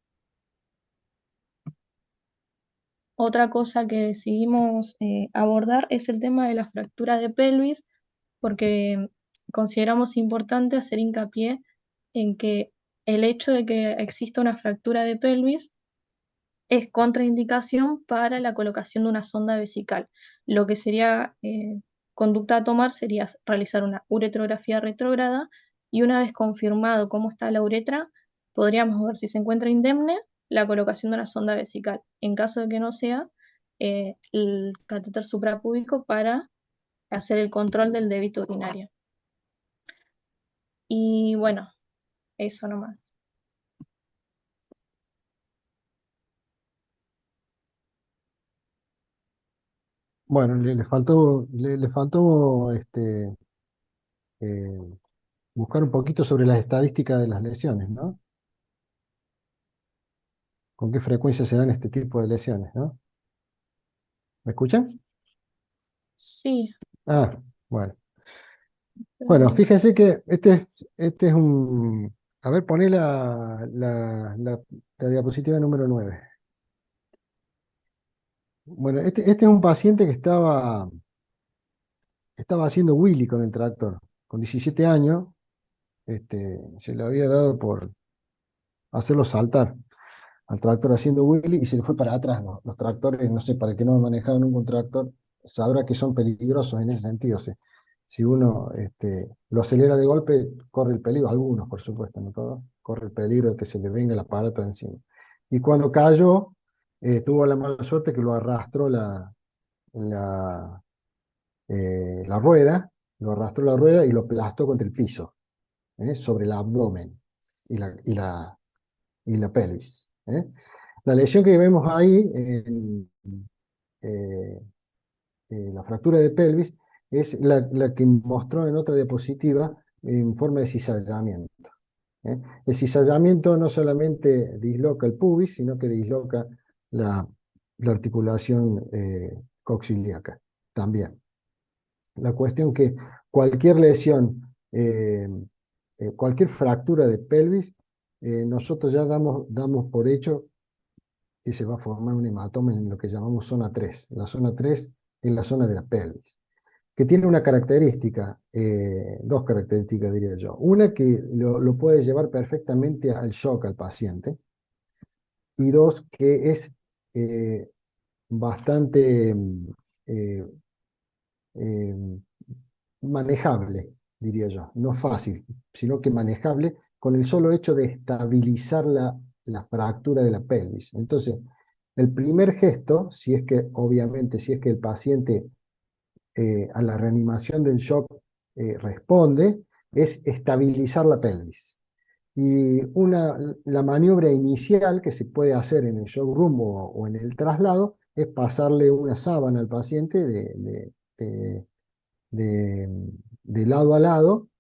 Otra cosa que decidimos abordar es el tema de la fractura de pelvis, porque consideramos importante hacer hincapié en que el hecho de que exista una fractura de pelvis es contraindicación para la colocación de una sonda vesical. Lo que sería conducta a tomar sería realizar una uretrografía retrógrada y una vez confirmado cómo está la uretra, podríamos ver si se encuentra indemne la colocación de una sonda vesical. En caso de que no sea, el catéter suprapúbico para hacer el control del débito urinario. Y bueno, eso nomás. Bueno, le faltó eh, buscar un poquito sobre las estadísticas de las lesiones, ¿no? ¿Con qué frecuencia se dan este tipo de lesiones, ¿no? ¿Me escuchan? Sí. Ah, bueno. Bueno, fíjense que este es un... A ver, poné la diapositiva número 9. Bueno, este es un paciente que estaba haciendo Willy con el tractor. Con 17 años, se le había dado por hacerlo saltar al tractor haciendo Willy y se le fue para atrás. Los tractores, no sé, para el que no ha manejado nunca un tractor, sabrá que son peligrosos en ese sentido. Si uno lo acelera de golpe, corre el peligro, algunos por supuesto, no todos, corre el peligro de que se le venga el aparato encima. Y cuando cayó, tuvo la mala suerte que lo arrastró la, la rueda, lo arrastró la rueda y lo aplastó contra el piso, sobre el abdomen y la pelvis. La lesión que vemos ahí eh, la fractura de pelvis es la que mostró en otra diapositiva en forma de cizallamiento. El cizallamiento no solamente disloca el pubis, sino que disloca la articulación coxiliaca también. La cuestión que cualquier lesión, cualquier fractura de pelvis, nosotros ya damos por hecho que se va a formar un hematoma en lo que llamamos zona 3. La zona 3 es la zona de la pelvis, que tiene una característica, dos características diría yo. Una que lo puede llevar perfectamente al shock al paciente, y dos, que es bastante eh, eh, manejable, diría yo. No fácil, sino que manejable con el solo hecho de estabilizar la fractura de la pelvis. Entonces, el primer gesto, si es que, obviamente, si es que el paciente a la reanimación del shock responde, es estabilizar la pelvis. Y la maniobra inicial que se puede hacer en el shock room o en el traslado es pasarle una sábana al paciente de, de lado a lado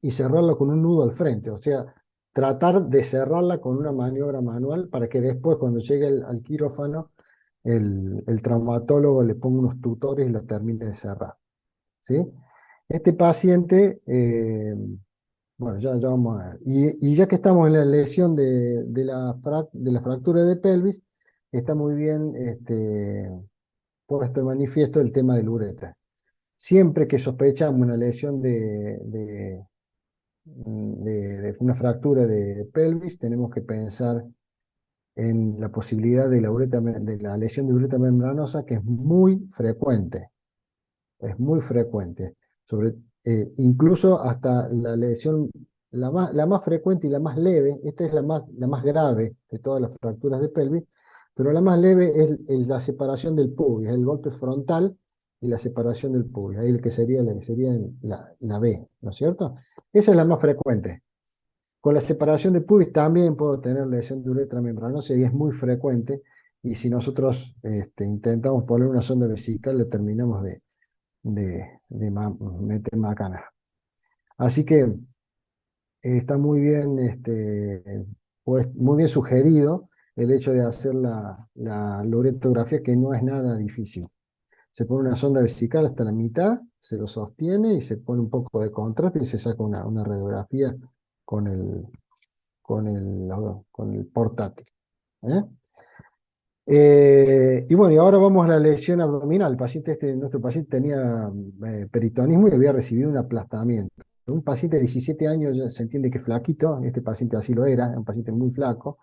y cerrarla con un nudo al frente. O sea, tratar de cerrarla con una maniobra manual para que después, cuando llegue al quirófano, el traumatólogo le ponga unos tutores y la termine de cerrar. ¿Sí? Este paciente, bueno, ya vamos a ver. Y ya que estamos en la lesión de la fractura de pelvis, está muy bien puesto de manifiesto el tema del uretra. Siempre que sospechamos una lesión de una fractura de pelvis, tenemos que pensar en la posibilidad de la lesión de uretra membranosa, que es muy frecuente. Es muy frecuente. Incluso hasta la lesión la más frecuente y la más leve, esta es la más grave de todas las fracturas de pelvis, pero la más leve es la separación del pubis, el golpe frontal y la separación del pubis, ahí la que sería la B, ¿no es cierto? Esa es la más frecuente. Con la separación de pubis también puedo tener lesión de uretra membranosa y es muy frecuente, y si nosotros intentamos poner una sonda vesical, le terminamos meter macana. Así que está muy bien, pues, muy bien sugerido el hecho de hacer la uretrografía, que no es nada difícil. Se pone una sonda vesical hasta la mitad, se lo sostiene y se pone un poco de contraste y se saca una radiografía con el, con el portátil. ¿Eh? Y bueno, y ahora vamos a la lesión abdominal. Nuestro paciente tenía peritonismo y había recibido un aplastamiento. Un paciente de 17 años, ya se entiende que es flaquito, este paciente así lo era, un paciente muy flaco,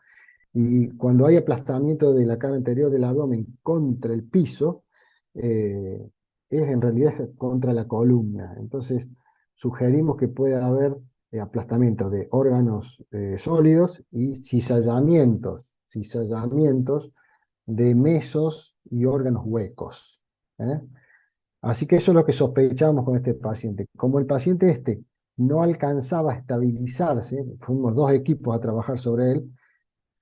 y cuando hay aplastamiento de la cara anterior del abdomen contra el piso, eh, es en realidad contra la columna. Entonces, sugerimos que pueda haber aplastamiento de órganos sólidos y cizallamientos de mesos y órganos huecos. ¿Eh? Así que eso es lo que sospechamos con este paciente. Como el paciente no alcanzaba a estabilizarse, fuimos dos equipos a trabajar sobre él,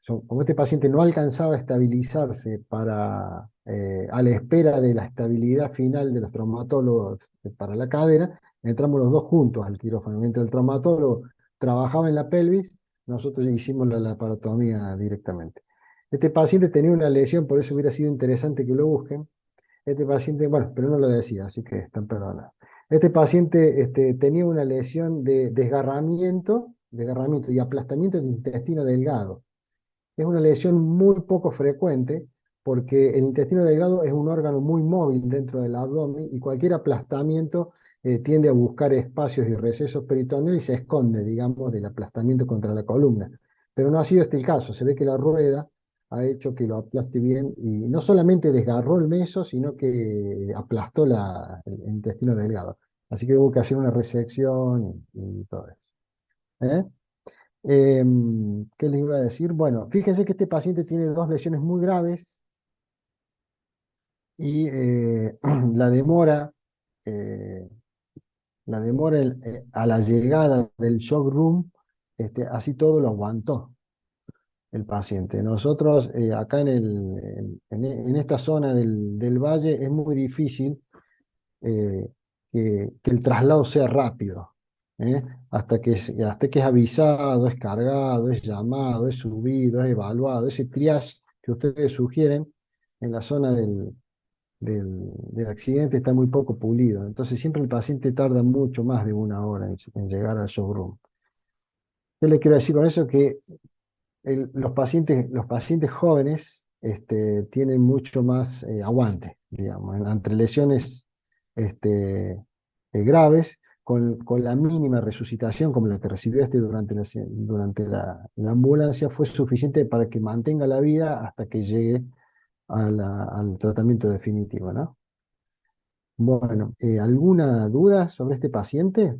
como este paciente no alcanzaba a estabilizarse a la espera de la estabilidad final de los traumatólogos para la cadera, entramos los dos juntos al quirófano. Mientras el traumatólogo trabajaba en la pelvis, nosotros hicimos la laparotomía directamente. Este paciente tenía una lesión, por eso hubiera sido interesante que lo busquen. Este paciente, bueno, pero no lo decía, así que están perdonados. Este paciente tenía una lesión de desgarramiento y aplastamiento de intestino delgado. Es una lesión muy poco frecuente porque el intestino delgado es un órgano muy móvil dentro del abdomen y cualquier aplastamiento tiende a buscar espacios y recesos peritoneales y se esconde, digamos, del aplastamiento contra la columna. Pero no ha sido este el caso. Se ve que la rueda ha hecho que lo aplaste bien y no solamente desgarró el meso, sino que aplastó el intestino delgado. Así que hubo que hacer una resección y todo eso. ¿Eh? ¿Qué les iba a decir? Bueno, fíjense que este paciente tiene dos lesiones muy graves y la demora, eh, a la llegada del shock room, así todo lo aguantó el paciente. Nosotros acá en esta zona del valle es muy difícil eh, que el traslado sea rápido, ¿eh? Hasta que es avisado, es cargado, es llamado, es subido, es evaluado. Ese triage que ustedes sugieren en la zona del accidente está muy poco pulido. Entonces siempre el paciente tarda mucho más de una hora en llegar al showroom. Yo le quiero decir con eso que los pacientes jóvenes tienen mucho más aguante, digamos, entre lesiones graves, con la mínima resucitación, como la que recibió durante la ambulancia, fue suficiente para que mantenga la vida hasta que llegue al tratamiento definitivo, ¿no? Bueno, ¿alguna duda sobre este paciente?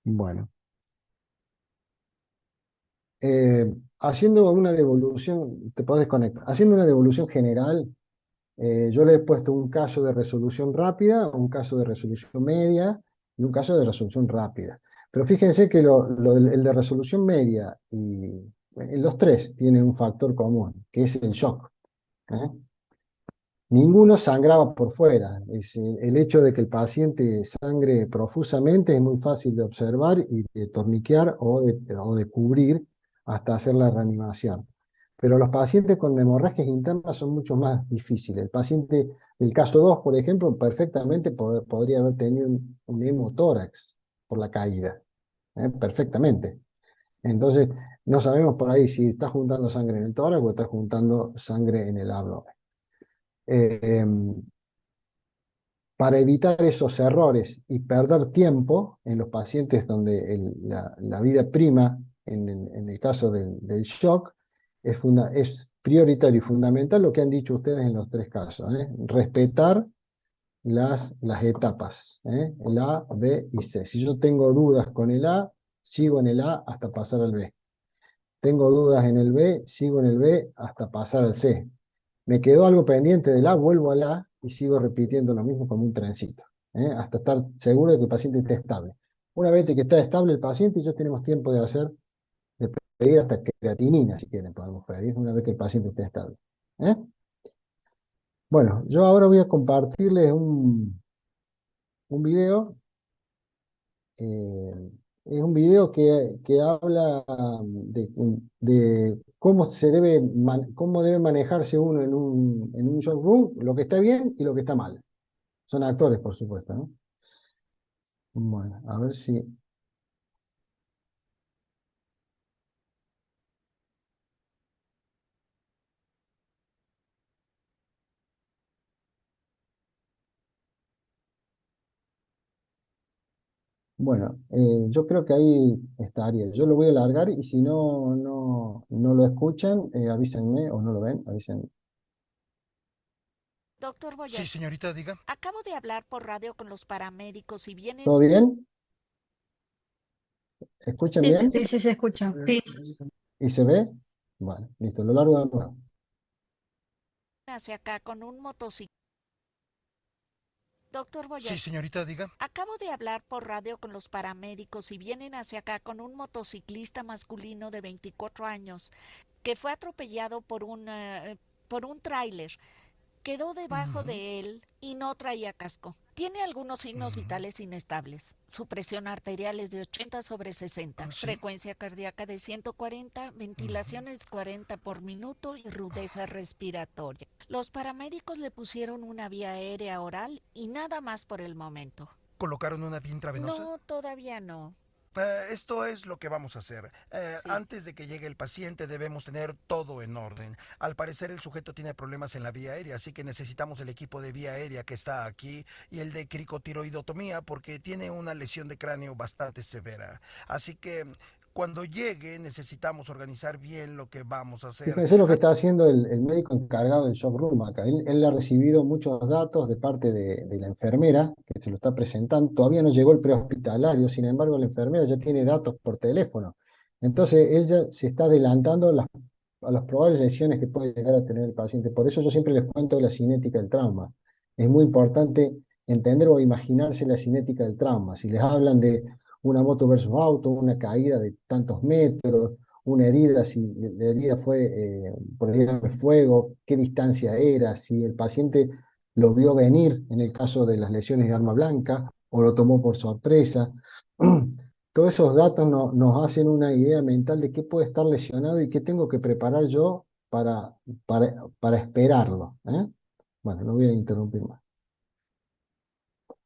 Bueno. Haciendo una devolución, te podés conectar. Haciendo una devolución general, yo le he puesto un caso de resolución rápida, un caso de resolución media y un caso de resolución rápida. Pero fíjense que el de resolución media y los tres tienen un factor común, que es el shock. ¿Eh? Ninguno sangraba por fuera. El hecho de que el paciente sangre profusamente es muy fácil de observar y de torniquear o de cubrir hasta hacer la reanimación. Pero los pacientes con hemorragias internas son mucho más difíciles. El paciente del caso 2, por ejemplo, perfectamente podría haber tenido un hemotórax por la caída. Perfectamente. Entonces, no sabemos por ahí si está juntando sangre en el tórax o está juntando sangre en el abdomen. Eh, para evitar esos errores y perder tiempo en los pacientes donde la vida prima, en el caso del shock, es prioritario y fundamental lo que han dicho ustedes en los tres casos, ¿eh? Respetar las etapas, el A, B y C. Si yo tengo dudas con el A, sigo en el A hasta pasar al B. Tengo dudas en el B, sigo en el B hasta pasar al C. Me quedó algo pendiente del A, vuelvo al A y sigo repitiendo lo mismo como un trencito, hasta estar seguro de que el paciente esté estable. Una vez que está estable el paciente, ya tenemos tiempo de pedir hasta creatinina, si quieren, podemos pedir una vez que el paciente esté estable. ¿eh? Bueno, yo ahora voy a compartirles un video. eh, es un video que habla de cómo cómo debe manejarse uno en un shock room, lo que está bien y lo que está mal. Son actores, por supuesto, ¿no? Bueno, a ver si... Bueno, yo creo que ahí estaría. Yo lo voy a alargar y si no lo escuchan, avísenme o no lo ven, avísenme. Doctor Sí, Boyer, señorita, diga. acabo de hablar por radio con los paramédicos y vienen ¿Todo bien? ¿Escuchan Sí, bien? Sí, sí, se escucha. sí. ¿Y se ve? Bueno, listo, lo largo de nuevo. hacia acá con un motociclista. Doctor Sí, Boyer, señorita, diga. acabo de hablar por radio con los paramédicos y vienen hacia acá con un motociclista masculino de 24 años que fue atropellado por un tráiler. Quedó debajo Ujú, de él y no traía casco. Tiene algunos signos ujú. vitales inestables. Su presión arterial es de 80/60, Ah, sí. frecuencia cardíaca de 140, ventilaciones 40 por minuto y rudeza respiratoria. Los paramédicos le pusieron una vía aérea oral y nada más por el momento. ¿Colocaron una vía intravenosa? No, todavía no. Esto es lo que vamos a hacer. Sí. Antes de que llegue el paciente debemos tener todo en orden. Al parecer el sujeto tiene problemas en la vía aérea, así que necesitamos el equipo de vía aérea que está aquí y el de cricotiroidotomía porque tiene una lesión de cráneo bastante severa. Así que cuando llegue necesitamos organizar bien lo que vamos a hacer. Fíjense lo que está haciendo el médico encargado del shock room acá. Él ha recibido muchos datos de parte de la enfermera que se lo está presentando. Todavía no llegó el prehospitalario, sin embargo, la enfermera ya tiene datos por teléfono. Entonces, él ya se está adelantando a las probables lesiones que puede llegar a tener el paciente. Por eso yo siempre les cuento de la cinética del trauma. Es muy importante entender o imaginarse la cinética del trauma. Si les hablan de una moto versus auto, una caída de tantos metros, una herida, si la herida fue por herida de fuego, qué distancia era, si el paciente lo vio venir en el caso de las lesiones de arma blanca o lo tomó por sorpresa. Todos esos datos nos hacen una idea mental de qué puede estar lesionado y qué tengo que preparar yo para esperarlo. Bueno, no voy a interrumpir más.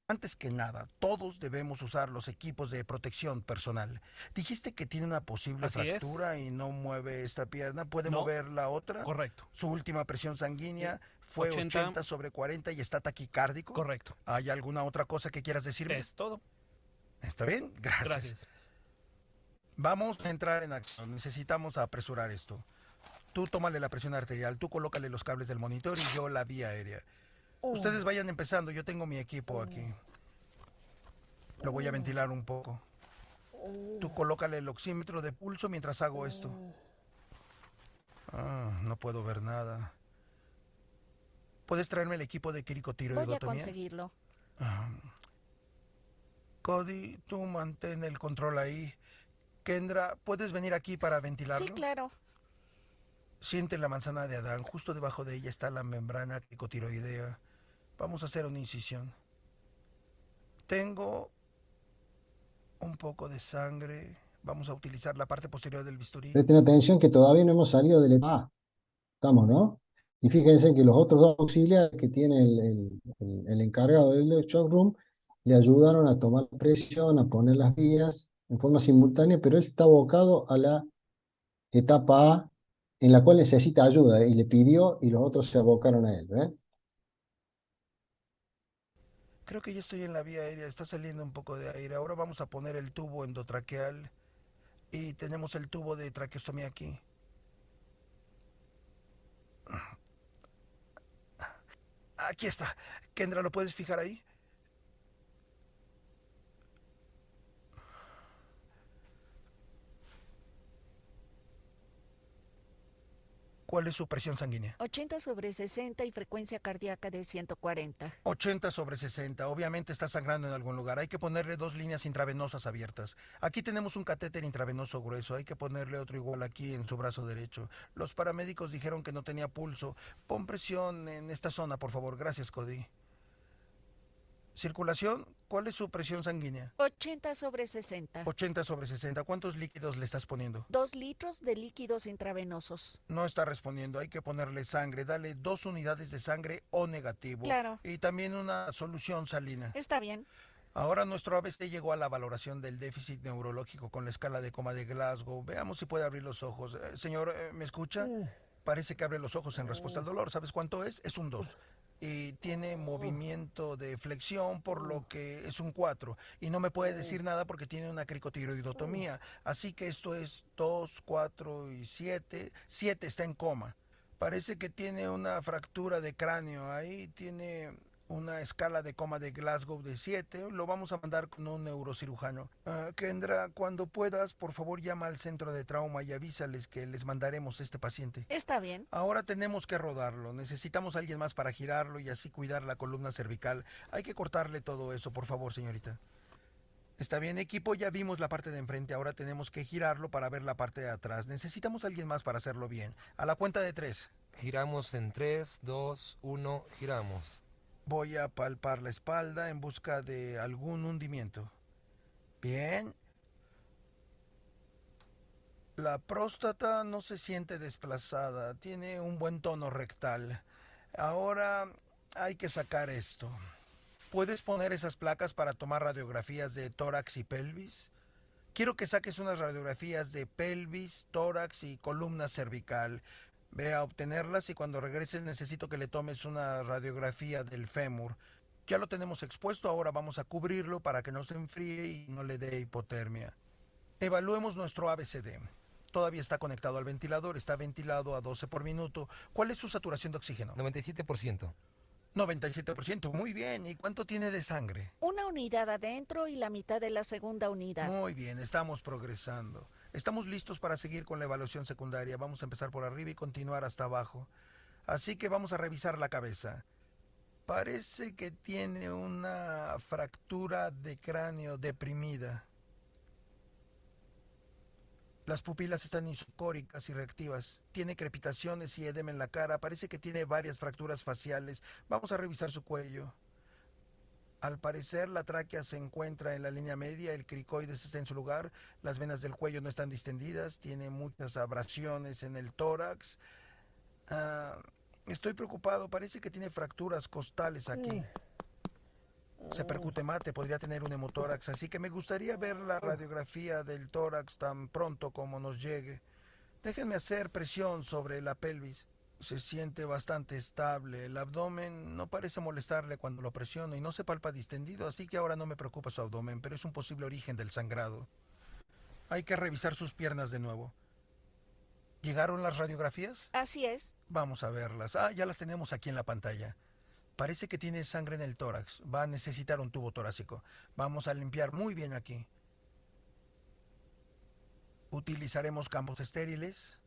Antes que nada, todos debemos usar los equipos de protección personal. Dijiste que tiene una posible Así es. fractura y no mueve esta pierna. ¿Puede No. mover la otra? Correcto. Su última presión sanguínea fue 80/40 y está taquicárdico. Correcto. ¿Hay alguna otra cosa que quieras decirme? Es todo. ¿Está bien? Gracias. Gracias. Vamos a entrar en acción. Necesitamos apresurar esto. Tú tómale la presión arterial, tú colócale los cables del monitor y yo la vía aérea. Ustedes vayan empezando, yo tengo mi equipo aquí. Lo voy a ventilar un poco. Tú colócale el oxímetro de pulso mientras hago esto. No puedo ver nada. ¿Puedes traerme el equipo de Voy a cricotiroidotomía? conseguirlo. Cody, tú mantén el control ahí. Kendra, ¿puedes venir aquí para ventilarlo? Sí, claro. Siente la manzana de Adán. Justo debajo de ella está la membrana cricotiroidea. Vamos a hacer una incisión. Tengo un poco de sangre. Vamos a utilizar la parte posterior del bisturí. Presten atención que todavía no hemos salido del etapa A. Estamos, ¿no? Y fíjense que los otros dos auxiliares que tiene el encargado del shock room le ayudaron a tomar presión, a poner las vías en forma simultánea, pero él está abocado a la etapa A, en la cual necesita ayuda, y le pidió y los otros se abocaron a él. Creo que ya estoy en la vía aérea. Está saliendo un poco de aire. Ahora vamos a poner el tubo endotraqueal. Y tenemos el tubo de traqueostomía aquí. Aquí está. Kendra, ¿lo puedes fijar ahí? ¿Cuál es su presión sanguínea? 80/60 y frecuencia cardíaca de 140. 80/60. Obviamente está sangrando en algún lugar. Hay que ponerle 2 líneas intravenosas abiertas. Aquí tenemos un catéter intravenoso grueso. Hay que ponerle otro igual aquí en su brazo derecho. Los paramédicos dijeron que no tenía pulso. Pon presión en esta zona, por favor. Gracias, Cody. Circulación, ¿cuál es su presión sanguínea? 80/60. 80/60. ¿Cuántos líquidos le estás poniendo? 2 litros de líquidos intravenosos. No está respondiendo, hay que ponerle sangre. Dale 2 unidades de sangre O negativo. Claro. Y también una solución salina. Está bien. Ahora nuestro ABC llegó a la valoración del déficit neurológico con la escala de coma de Glasgow. Veamos si puede abrir los ojos. Señor, ¿me escucha? Parece que abre los ojos en respuesta al dolor. ¿Sabes cuánto es? Es un 2. Y tiene movimiento de flexión, por lo que es un 4. Y no me puede decir nada porque tiene una cricotiroidotomía. Así que esto es 2, 4 y 7. 7 está en coma. Parece que tiene una fractura de cráneo. Ahí tiene una escala de coma de Glasgow de 7. Lo vamos a mandar con un neurocirujano. Kendra, cuando puedas, por favor llama al centro de trauma y avísales que les mandaremos este paciente. Está bien. Ahora tenemos que rodarlo. Necesitamos a alguien más para girarlo y así cuidar la columna cervical. Hay que cortarle todo eso, por favor, señorita. Está bien, equipo, ya vimos la parte de enfrente. Ahora tenemos que girarlo para ver la parte de atrás. Necesitamos a alguien más para hacerlo bien. A la cuenta de 3. Giramos en 3, 2, 1, giramos. Voy a palpar la espalda en busca de algún hundimiento. Bien. La próstata no se siente desplazada, tiene un buen tono rectal. Ahora hay que sacar esto. ¿Puedes poner esas placas para tomar radiografías de tórax y pelvis? Quiero que saques unas radiografías de pelvis, tórax y columna cervical. Ve a obtenerlas y cuando regreses necesito que le tomes una radiografía del fémur. Ya lo tenemos expuesto, ahora vamos a cubrirlo para que no se enfríe y no le dé hipotermia. Evaluemos nuestro ABCD. Todavía está conectado al ventilador, está ventilado a 12 por minuto. ¿Cuál es su saturación de oxígeno? 97%. 97%, muy bien. ¿Y cuánto tiene de sangre? 1 unidad adentro y la mitad de la segunda unidad. Muy bien, estamos progresando. Estamos listos para seguir con la evaluación secundaria. Vamos a empezar por arriba y continuar hasta abajo. Así que vamos a revisar la cabeza. Parece que tiene una fractura de cráneo deprimida. Las pupilas están isocóricas y reactivas. Tiene crepitaciones y edema en la cara. Parece que tiene varias fracturas faciales. Vamos a revisar su cuello. Al parecer la tráquea se encuentra en la línea media, el cricoides está en su lugar, las venas del cuello no están distendidas, tiene muchas abrasiones en el tórax. Estoy preocupado, parece que tiene fracturas costales aquí. Se percute mate, podría tener un hemotórax, así que me gustaría ver la radiografía del tórax tan pronto como nos llegue. Déjenme hacer presión sobre la pelvis. Se siente bastante estable, el abdomen no parece molestarle cuando lo presiono y no se palpa distendido, así que ahora no me preocupa su abdomen, pero es un posible origen del sangrado. Hay que revisar sus piernas de nuevo. ¿Llegaron las radiografías? Así es. Vamos a verlas. Ya las tenemos aquí en la pantalla. Parece que tiene sangre en el tórax. Va a necesitar un tubo torácico. Vamos a limpiar muy bien aquí. Utilizaremos campos estériles.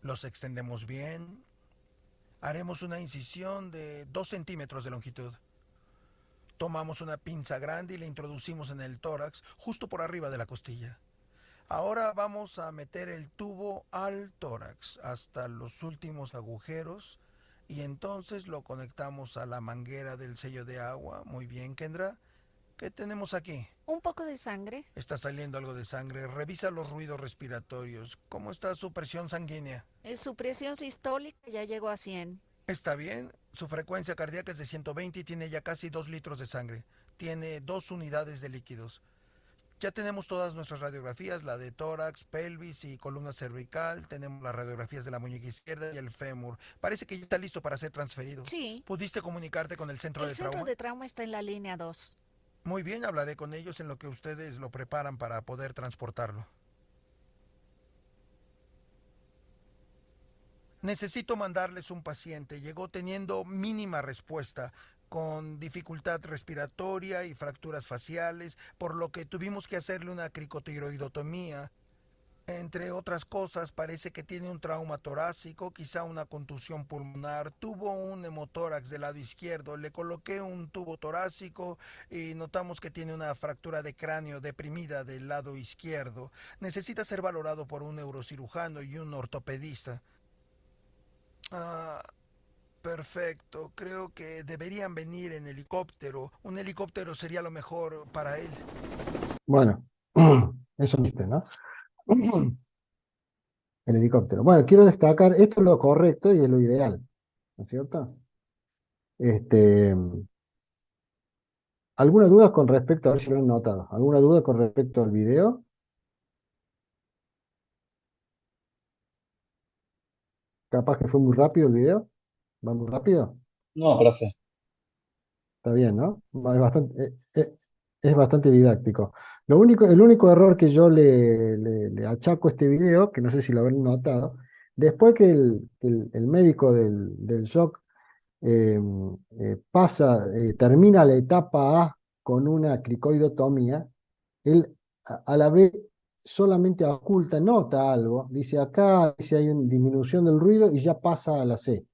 Los extendemos bien. Haremos una incisión de 2 centímetros de longitud. Tomamos una pinza grande y la introducimos en el tórax, justo por arriba de la costilla. Ahora vamos a meter el tubo al tórax, hasta los últimos agujeros, y entonces lo conectamos a la manguera del sello de agua. Muy bien, Kendra. ¿Qué tenemos aquí? Un poco de sangre. Está saliendo algo de sangre. Revisa los ruidos respiratorios. ¿Cómo está su presión sanguínea? Su presión sistólica ya llegó a 100. Está bien. Su frecuencia cardíaca es de 120 y tiene ya casi 2 litros de sangre. Tiene 2 unidades de líquidos. Ya tenemos todas nuestras radiografías, la de tórax, pelvis y columna cervical. Tenemos las radiografías de la muñeca izquierda y el fémur. Parece que ya está listo para ser transferido. Sí. ¿Pudiste comunicarte con el centro de trauma? El centro de trauma está en la línea 2. Muy bien, hablaré con ellos en lo que ustedes lo preparan para poder transportarlo. Necesito mandarles un paciente. Llegó teniendo mínima respuesta, con dificultad respiratoria y fracturas faciales, por lo que tuvimos que hacerle una cricotiroidotomía. Entre otras cosas, parece que tiene un trauma torácico, quizá una contusión pulmonar, tuvo un hemotórax del lado izquierdo, le coloqué un tubo torácico y notamos que tiene una fractura de cráneo deprimida del lado izquierdo. Necesita ser valorado por un neurocirujano y un ortopedista. Ah, perfecto. Creo que deberían venir en helicóptero. Un helicóptero sería lo mejor para él. Bueno, eso viste, ¿no? El helicóptero. Bueno, quiero destacar, esto es lo correcto y es lo ideal, ¿no es cierto? Este, ¿alguna duda con respecto, a ver si lo han notado? ¿Alguna duda con respecto al video? Capaz que fue muy rápido el video. ¿Va muy rápido? No, profe. Está bien, ¿no? Es bastante didáctico. El único error que yo le achaco a este video, que no sé si lo habrán notado, después que el médico del shock eh, termina la etapa A con una cricoidotomía, él a la vez solamente oculta, nota algo, dice acá, dice hay una disminución del ruido y ya pasa a la C.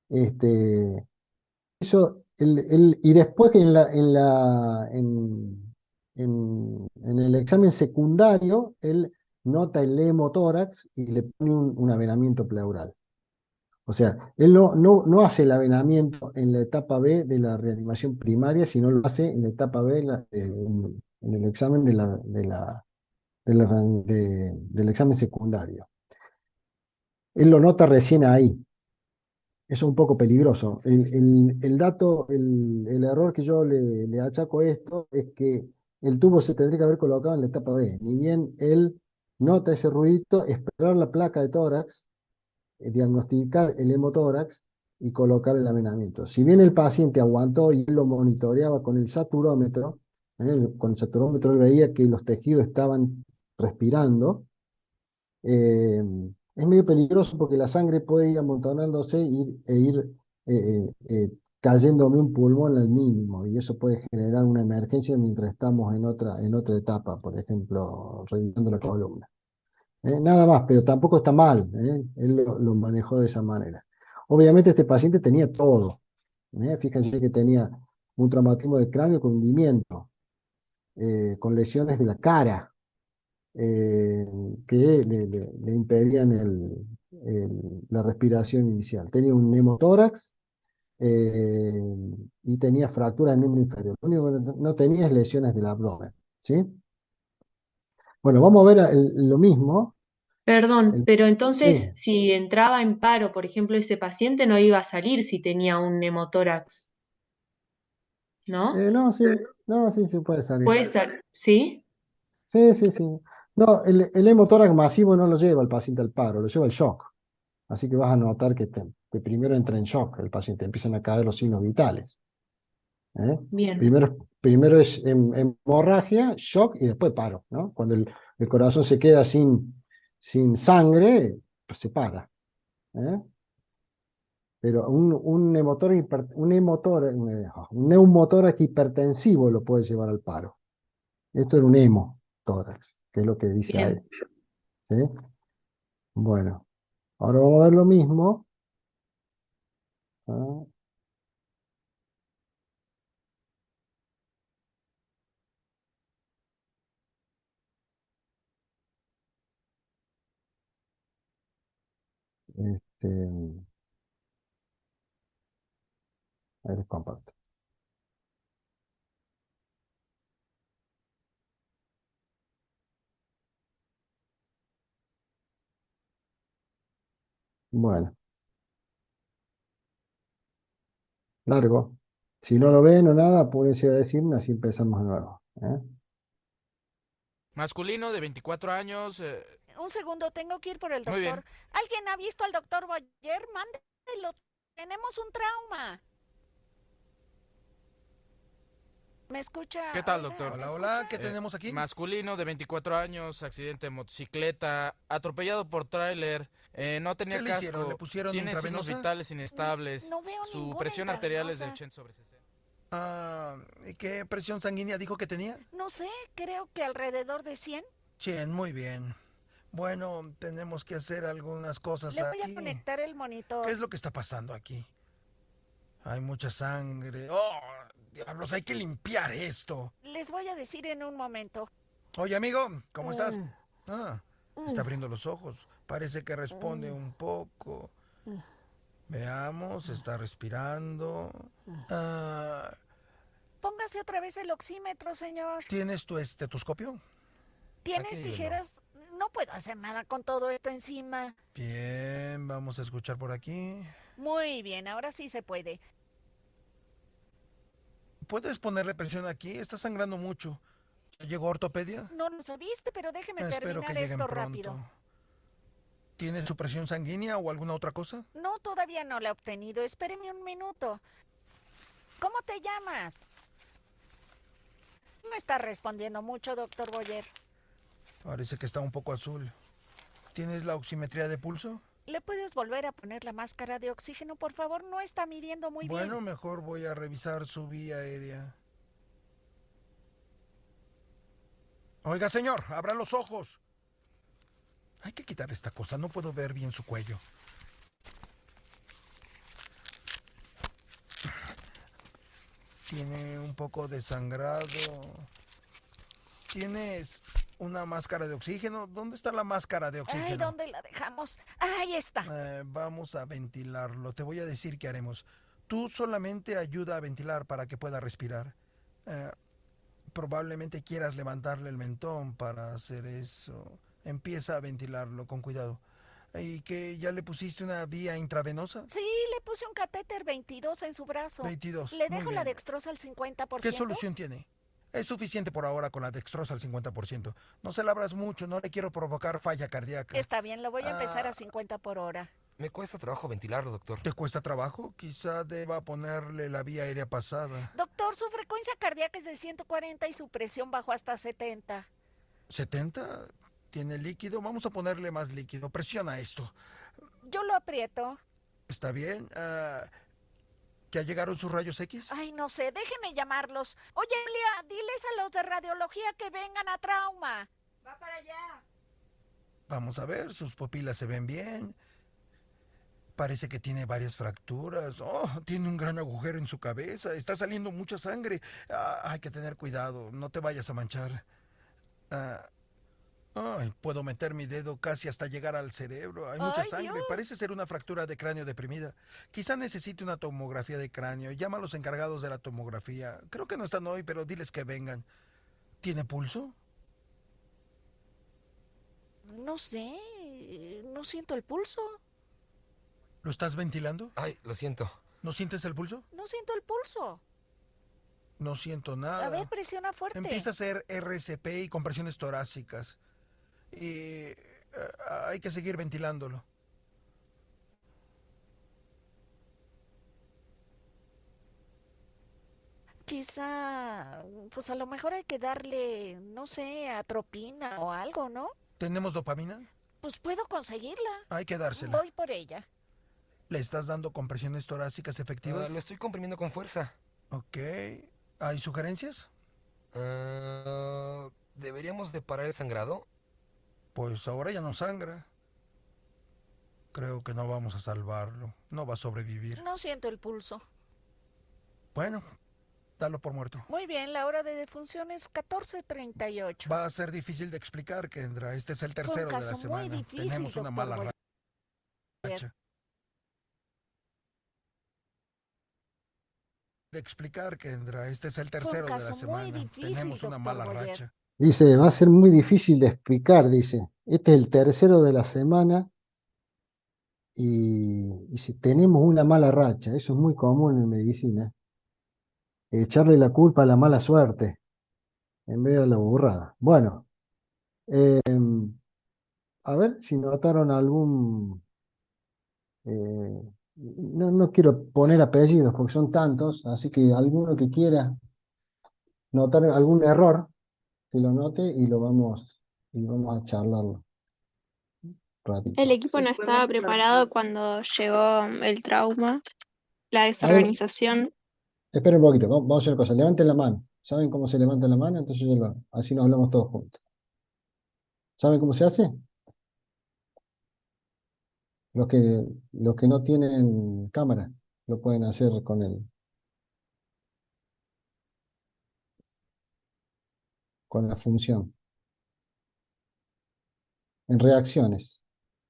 Este, y después que en el examen secundario, él nota el hemotórax y le pone un avenamiento pleural. O sea, él no hace el avenamiento en la etapa B de la reanimación primaria, sino lo hace en la etapa B, en el examen del examen secundario. Él lo nota recién ahí. Eso es un poco peligroso. El error que yo le achaco a esto es que el tubo se tendría que haber colocado en la etapa B. Ni bien él nota ese ruidito, esperar la placa de tórax, diagnosticar el hemotórax y colocar el avenamiento. Si bien el paciente aguantó y él lo monitoreaba con el saturómetro, con el saturómetro él veía que los tejidos estaban respirando, eh, es medio peligroso porque la sangre puede ir amontonándose e ir cayéndome un pulmón al mínimo, y eso puede generar una emergencia mientras estamos en otra etapa, por ejemplo, revisando la columna. Nada más, pero tampoco está mal, él lo manejó de esa manera. Obviamente este paciente tenía todo, fíjense que tenía un traumatismo de cráneo con hundimiento, con lesiones de la cara, eh, que le impedían la respiración inicial. Tenía un neumotórax eh, y tenía fractura del miembro inferior. Lo único que no tenía es lesiones del abdomen, ¿sí? Bueno, vamos a ver lo mismo. Perdón, pero Sí, entonces si entraba en paro, por ejemplo, ese paciente no iba a salir si tenía un neumotórax, ¿no? no, sí, no, sí, sí puede salir. Puede ser, ¿sí? Sí, sí, sí. No, el hemotórax masivo no lo lleva el paciente al paro, lo lleva el shock. Así que vas a notar que primero entra en shock el paciente, empiezan a caer los signos vitales. Bien, Primero es hemorragia, shock y después paro, ¿no? Cuando el corazón se queda sin sangre, pues se para. ¿eh? Pero un neumotórax hipertensivo lo puede llevar al paro. Esto era un hemotórax, que es lo que dice ahí. bien. ¿sí? Bueno, ahora vamos a ver lo mismo. ¿ah? Este, a ver, comparto. Bueno, largo. Si no lo ven o nada, apúrense a decirme, así empezamos de nuevo. Masculino de 24 años. Un segundo, tengo que ir por el Muy bien. doctor. ¿Alguien ha visto al doctor Boyer? Mándelo. Tenemos un trauma. ¿Me escucha? ¿Qué tal, Hola, doctor? ¿me Hola, hola, escucha? ¿qué tenemos aquí? Masculino de 24 años, accidente de motocicleta, atropellado por tráiler, no tenía ¿Qué le hicieron? ¿Le casco, pusieron tiene signos intravenosa? vitales inestables, No veo su ninguna presión arterial es de intravenosa. 80 sobre 60. ¿Y qué presión sanguínea dijo que tenía? No sé, creo que alrededor de 100. 100, muy bien. Bueno, tenemos que hacer algunas cosas Le voy a aquí. conectar el ¿Qué monitor. es lo que está pasando aquí? Hay mucha sangre. ¡Oh, diablos! Hay que limpiar esto. Les voy a decir en un momento. Oye, amigo, ¿cómo estás? Ah, está abriendo los ojos. Parece que responde un poco. Veamos, está respirando. Ah, Póngase otra vez el oxímetro, señor. ¿tienes tu estetoscopio? ¿Tienes Aquí tijeras? No puedo hacer nada con todo esto encima. Bien, vamos a escuchar por aquí. Muy bien, ahora sí se puede. ¿Puedes ponerle presión aquí? Está sangrando mucho. ¿Ya llegó ortopedia? No lo sabiste, pero déjeme Espero que terminar lleguen esto pronto. rápido. ¿Tiene su presión sanguínea o alguna otra cosa? No, todavía no la he obtenido. Espéreme un minuto. ¿Cómo te llamas? No está respondiendo mucho, doctor Boyer. Parece que está un poco azul. ¿Tienes la oximetría de pulso? ¿Le puedes volver a poner la máscara de oxígeno, por favor? No está midiendo muy Bueno, bien. mejor voy a revisar su vía aérea. Oiga, señor, abra los ojos. Hay que quitar esta cosa, no puedo ver bien su cuello. Tiene un poco de sangrado. ¿Tienes una máscara de oxígeno? ¿Dónde está la máscara de Ay, oxígeno? ¿dónde la dejamos? Ahí está. Vamos a ventilarlo. Te voy a decir qué haremos. Tú solamente ayuda a ventilar para que pueda respirar. Eh, Probablemente quieras levantarle el mentón para hacer eso. Empieza a ventilarlo con cuidado. ¿Y que ya le pusiste una vía intravenosa? Sí, le puse un catéter 22 en su brazo. 22. ¿Le Muy dejo la bien. dextrosa al 50%? ¿Qué solución tiene? Es suficiente por ahora con la dextrosa al 50%. No se la abras mucho, no le quiero provocar falla cardíaca. Está bien, lo voy a empezar Ah, a 50 por hora. Me cuesta trabajo ventilarlo, doctor. ¿Te cuesta trabajo? Quizá deba ponerle la vía aérea pasada. Doctor, su frecuencia cardíaca es de 140 y su presión bajó hasta 70. ¿70? ¿Tiene líquido? Vamos a ponerle más líquido. Presiona esto. Yo lo aprieto. ¿Está bien? ¿Ya llegaron sus rayos X? Ay, no sé, déjeme llamarlos. Oye, Elia, diles a los de radiología que vengan a trauma. Va para allá. Vamos a ver, sus pupilas se ven bien. Parece que tiene varias fracturas. Oh, tiene un gran agujero en su cabeza. Está saliendo mucha sangre. Hay que tener cuidado. No te vayas a manchar. Ah, Ay, puedo meter mi dedo casi hasta llegar al cerebro. Hay mucha Ay, sangre. Dios. Parece ser una fractura de cráneo deprimida. Quizá necesite una tomografía de cráneo. Llama a los encargados de la tomografía. Creo que no están hoy, pero diles que vengan. ¿Tiene pulso? No sé, no siento el pulso. ¿Lo estás ventilando? Ay, lo siento. ¿No sientes el pulso? No siento el pulso. No siento A nada. ver, presiona fuerte. Empieza a hacer RCP y compresiones torácicas. Y hay que seguir ventilándolo. Quizá, pues a lo mejor hay que darle, no sé, atropina o algo, ¿no? ¿Tenemos dopamina? Pues puedo conseguirla. Hay que dársela. Voy por ella. ¿Le estás dando compresiones torácicas efectivas? Lo estoy comprimiendo con fuerza. Ok. ¿Hay sugerencias? ¿Deberíamos de parar el sangrado? Pues ahora ya no sangra. Creo que no vamos a salvarlo. No va a sobrevivir. No siento el pulso. Bueno, dalo por muerto. Muy bien, la hora de defunción es 14:38. Va a ser difícil de explicar, Kendra. Este es el Fue un tercero de la caso muy semana. difícil, Tenemos una doctor mala Boyer. racha. De explicar, Kendra. Este es el Fue un tercero de la caso muy semana. difícil, Tenemos una doctor mala Boyer. racha. Dice, va a ser muy difícil de explicar, dice. Este es el tercero de la semana y si tenemos una mala racha, eso es muy común en medicina. Echarle la culpa a la mala suerte en vez de la burrada. Bueno, a ver si notaron algún... no quiero poner apellidos porque son tantos, así que alguno que quiera notar algún error, que lo note y vamos a charlarlo El ratito. equipo no estaba preparado cuando llegó el trauma, la A ver, desorganización. esperen un poquito, vamos a hacer una cosa, levanten la mano. ¿Saben cómo se levanta la mano? Entonces yo lo hago. Así nos hablamos todos juntos. ¿Saben cómo se hace? Los que, los que no tienen cámara lo pueden hacer con la función. En reacciones.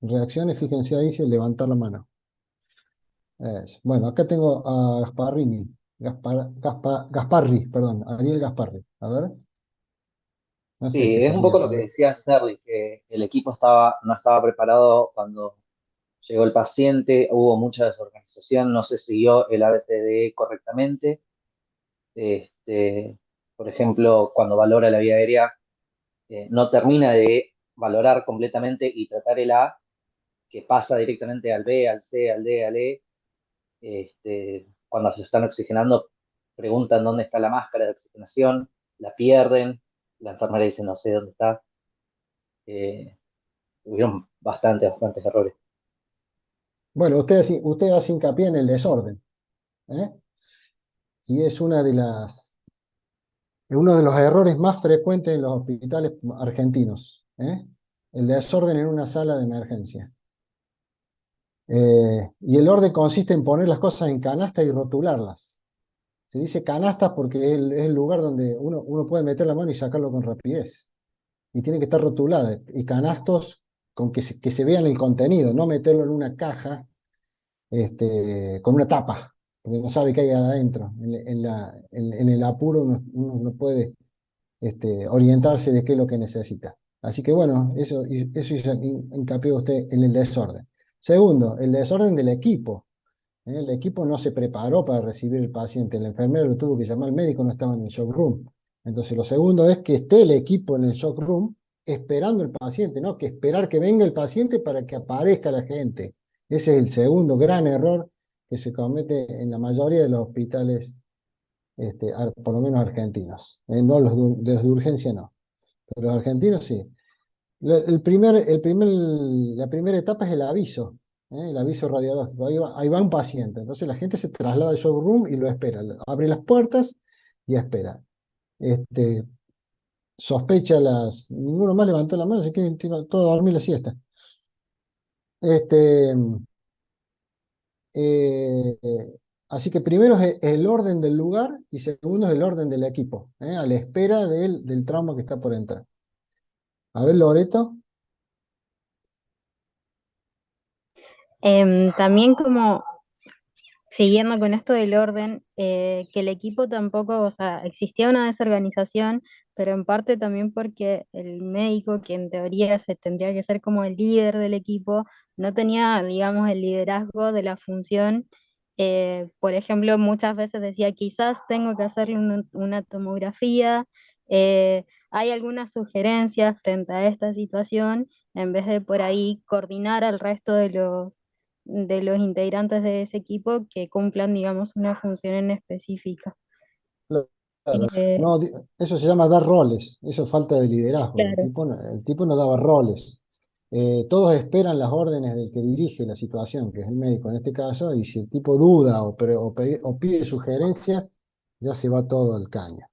En reacciones, fíjense ahí, dice levantar la mano. Bueno, acá tengo a Gasparrini. Gasparri, perdón, Ariel Gasparri. A ver, no sé qué Sí, es un sería poco lo que para. decía Serri, que el equipo no estaba preparado cuando llegó el paciente, hubo mucha desorganización, no se siguió el ABCDE correctamente. Este, por ejemplo, cuando valora la vía aérea, no termina de valorar completamente y tratar el A, que pasa directamente al B, al C, al D, al E. Cuando se están oxigenando, preguntan dónde está la máscara de oxigenación, la pierden, la enfermera dice no sé dónde está. Eh, Hubieron bastantes errores. Bueno, usted hace hincapié en el desorden, ¿eh? Y es uno de los errores más frecuentes en los hospitales argentinos, ¿eh? El desorden en una sala de emergencia. Y el orden consiste en poner las cosas en canasta y rotularlas. Se dice canastas porque es el lugar donde uno puede meter la mano y sacarlo con rapidez. Y tiene que estar rotulada. Y canastos con que se vean el contenido, no meterlo en una caja con una tapa, porque no sabe qué hay adentro. En el apuro uno no puede orientarse de qué es lo que necesita. Así que bueno, eso hizo hincapié usted en el desorden. Segundo, el desorden del equipo. El equipo no se preparó para recibir el paciente, el enfermero lo tuvo que llamar, el médico no estaba en el shock room. Entonces lo segundo es que esté el equipo en el shock room esperando el paciente, no que esperar que venga el paciente para que aparezca la gente. Ese es el segundo gran error que se comete en la mayoría de los hospitales, por lo menos argentinos. No de los de urgencia no, pero los argentinos sí. La primera etapa es el aviso, el aviso radiológico. Ahí va un paciente. Entonces la gente se traslada al showroom y lo espera. Abre las puertas y espera. Este, Ninguno más levantó la mano, así que todo a dormir la siesta. Este, eh, eh, Así que primero es el orden del lugar y segundo es el orden del equipo, a la espera del trauma que está por entrar. A ver, Loreto. También como siguiendo con esto del orden, que el equipo tampoco, o sea, existía una desorganización, pero en parte también porque el médico, que en teoría se tendría que ser como el líder del equipo, no tenía, digamos, el liderazgo de la función. Por ejemplo, muchas veces decía, quizás tengo que hacerle una tomografía, hay algunas sugerencias frente a esta situación, en vez de por ahí coordinar al resto de los integrantes de ese equipo que cumplan, digamos, una función en específica. Claro. Eh, No, eso se llama dar roles, eso es falta de liderazgo. claro. El tipo no daba roles. Todos esperan las órdenes del que dirige la situación, que es el médico en este caso, y si el tipo duda o pide sugerencias, ya se va todo al caño.